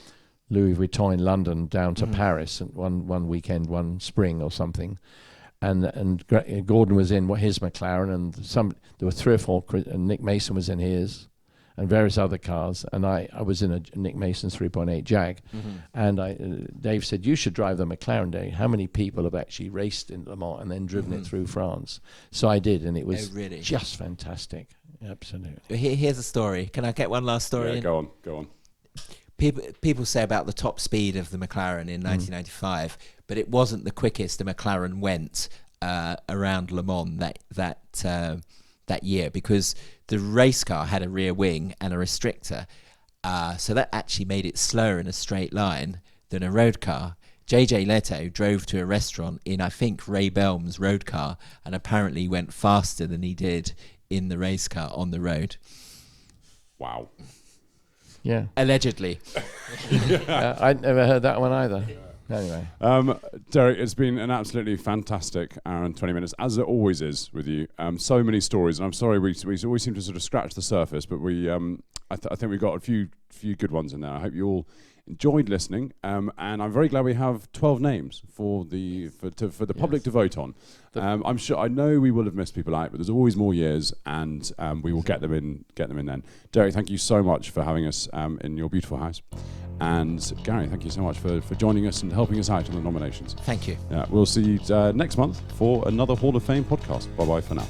Louis Vuitton in London down to Paris, and one weekend, one spring or something. And Gordon was in his McLaren, and there were 3 or 4, and Nick Mason was in his, and various other cars, and I was in a Nick Mason's 3.8 Jag, and Dave said, you should drive the McLaren day. How many people have actually raced in Le Mans and then driven it through France? So I did, and it was just fantastic. Absolutely. Here's a story. Can I get one last story? Yeah, go on. People say about the top speed of the McLaren in 1995, but it wasn't the quickest the McLaren went around Le Mans that year, because the race car had a rear wing and a restrictor, so that actually made it slower in a straight line than a road car. JJ Leto drove to a restaurant in, I think, Ray Belm's road car, and apparently went faster than he did in the race car on the road. Wow. Yeah. Allegedly. I'd never heard that one either. Anyway. Derek, it's been an absolutely fantastic hour and 20 minutes, as it always is with you. So many stories, and I'm sorry we always seem to sort of scratch the surface, but I think we've got a few good ones in there. I hope you all enjoyed listening, and I'm very glad we have 12 names for the public to vote on. I'm sure, I know we will have missed people out, but there's always more years, and we will get them in then. Derek, thank you so much for having us in your beautiful house, and Gary, thank you so much for joining us and helping us out on the nominations. Thank you. We'll see you next month for another Hall of Fame podcast. Bye bye for now.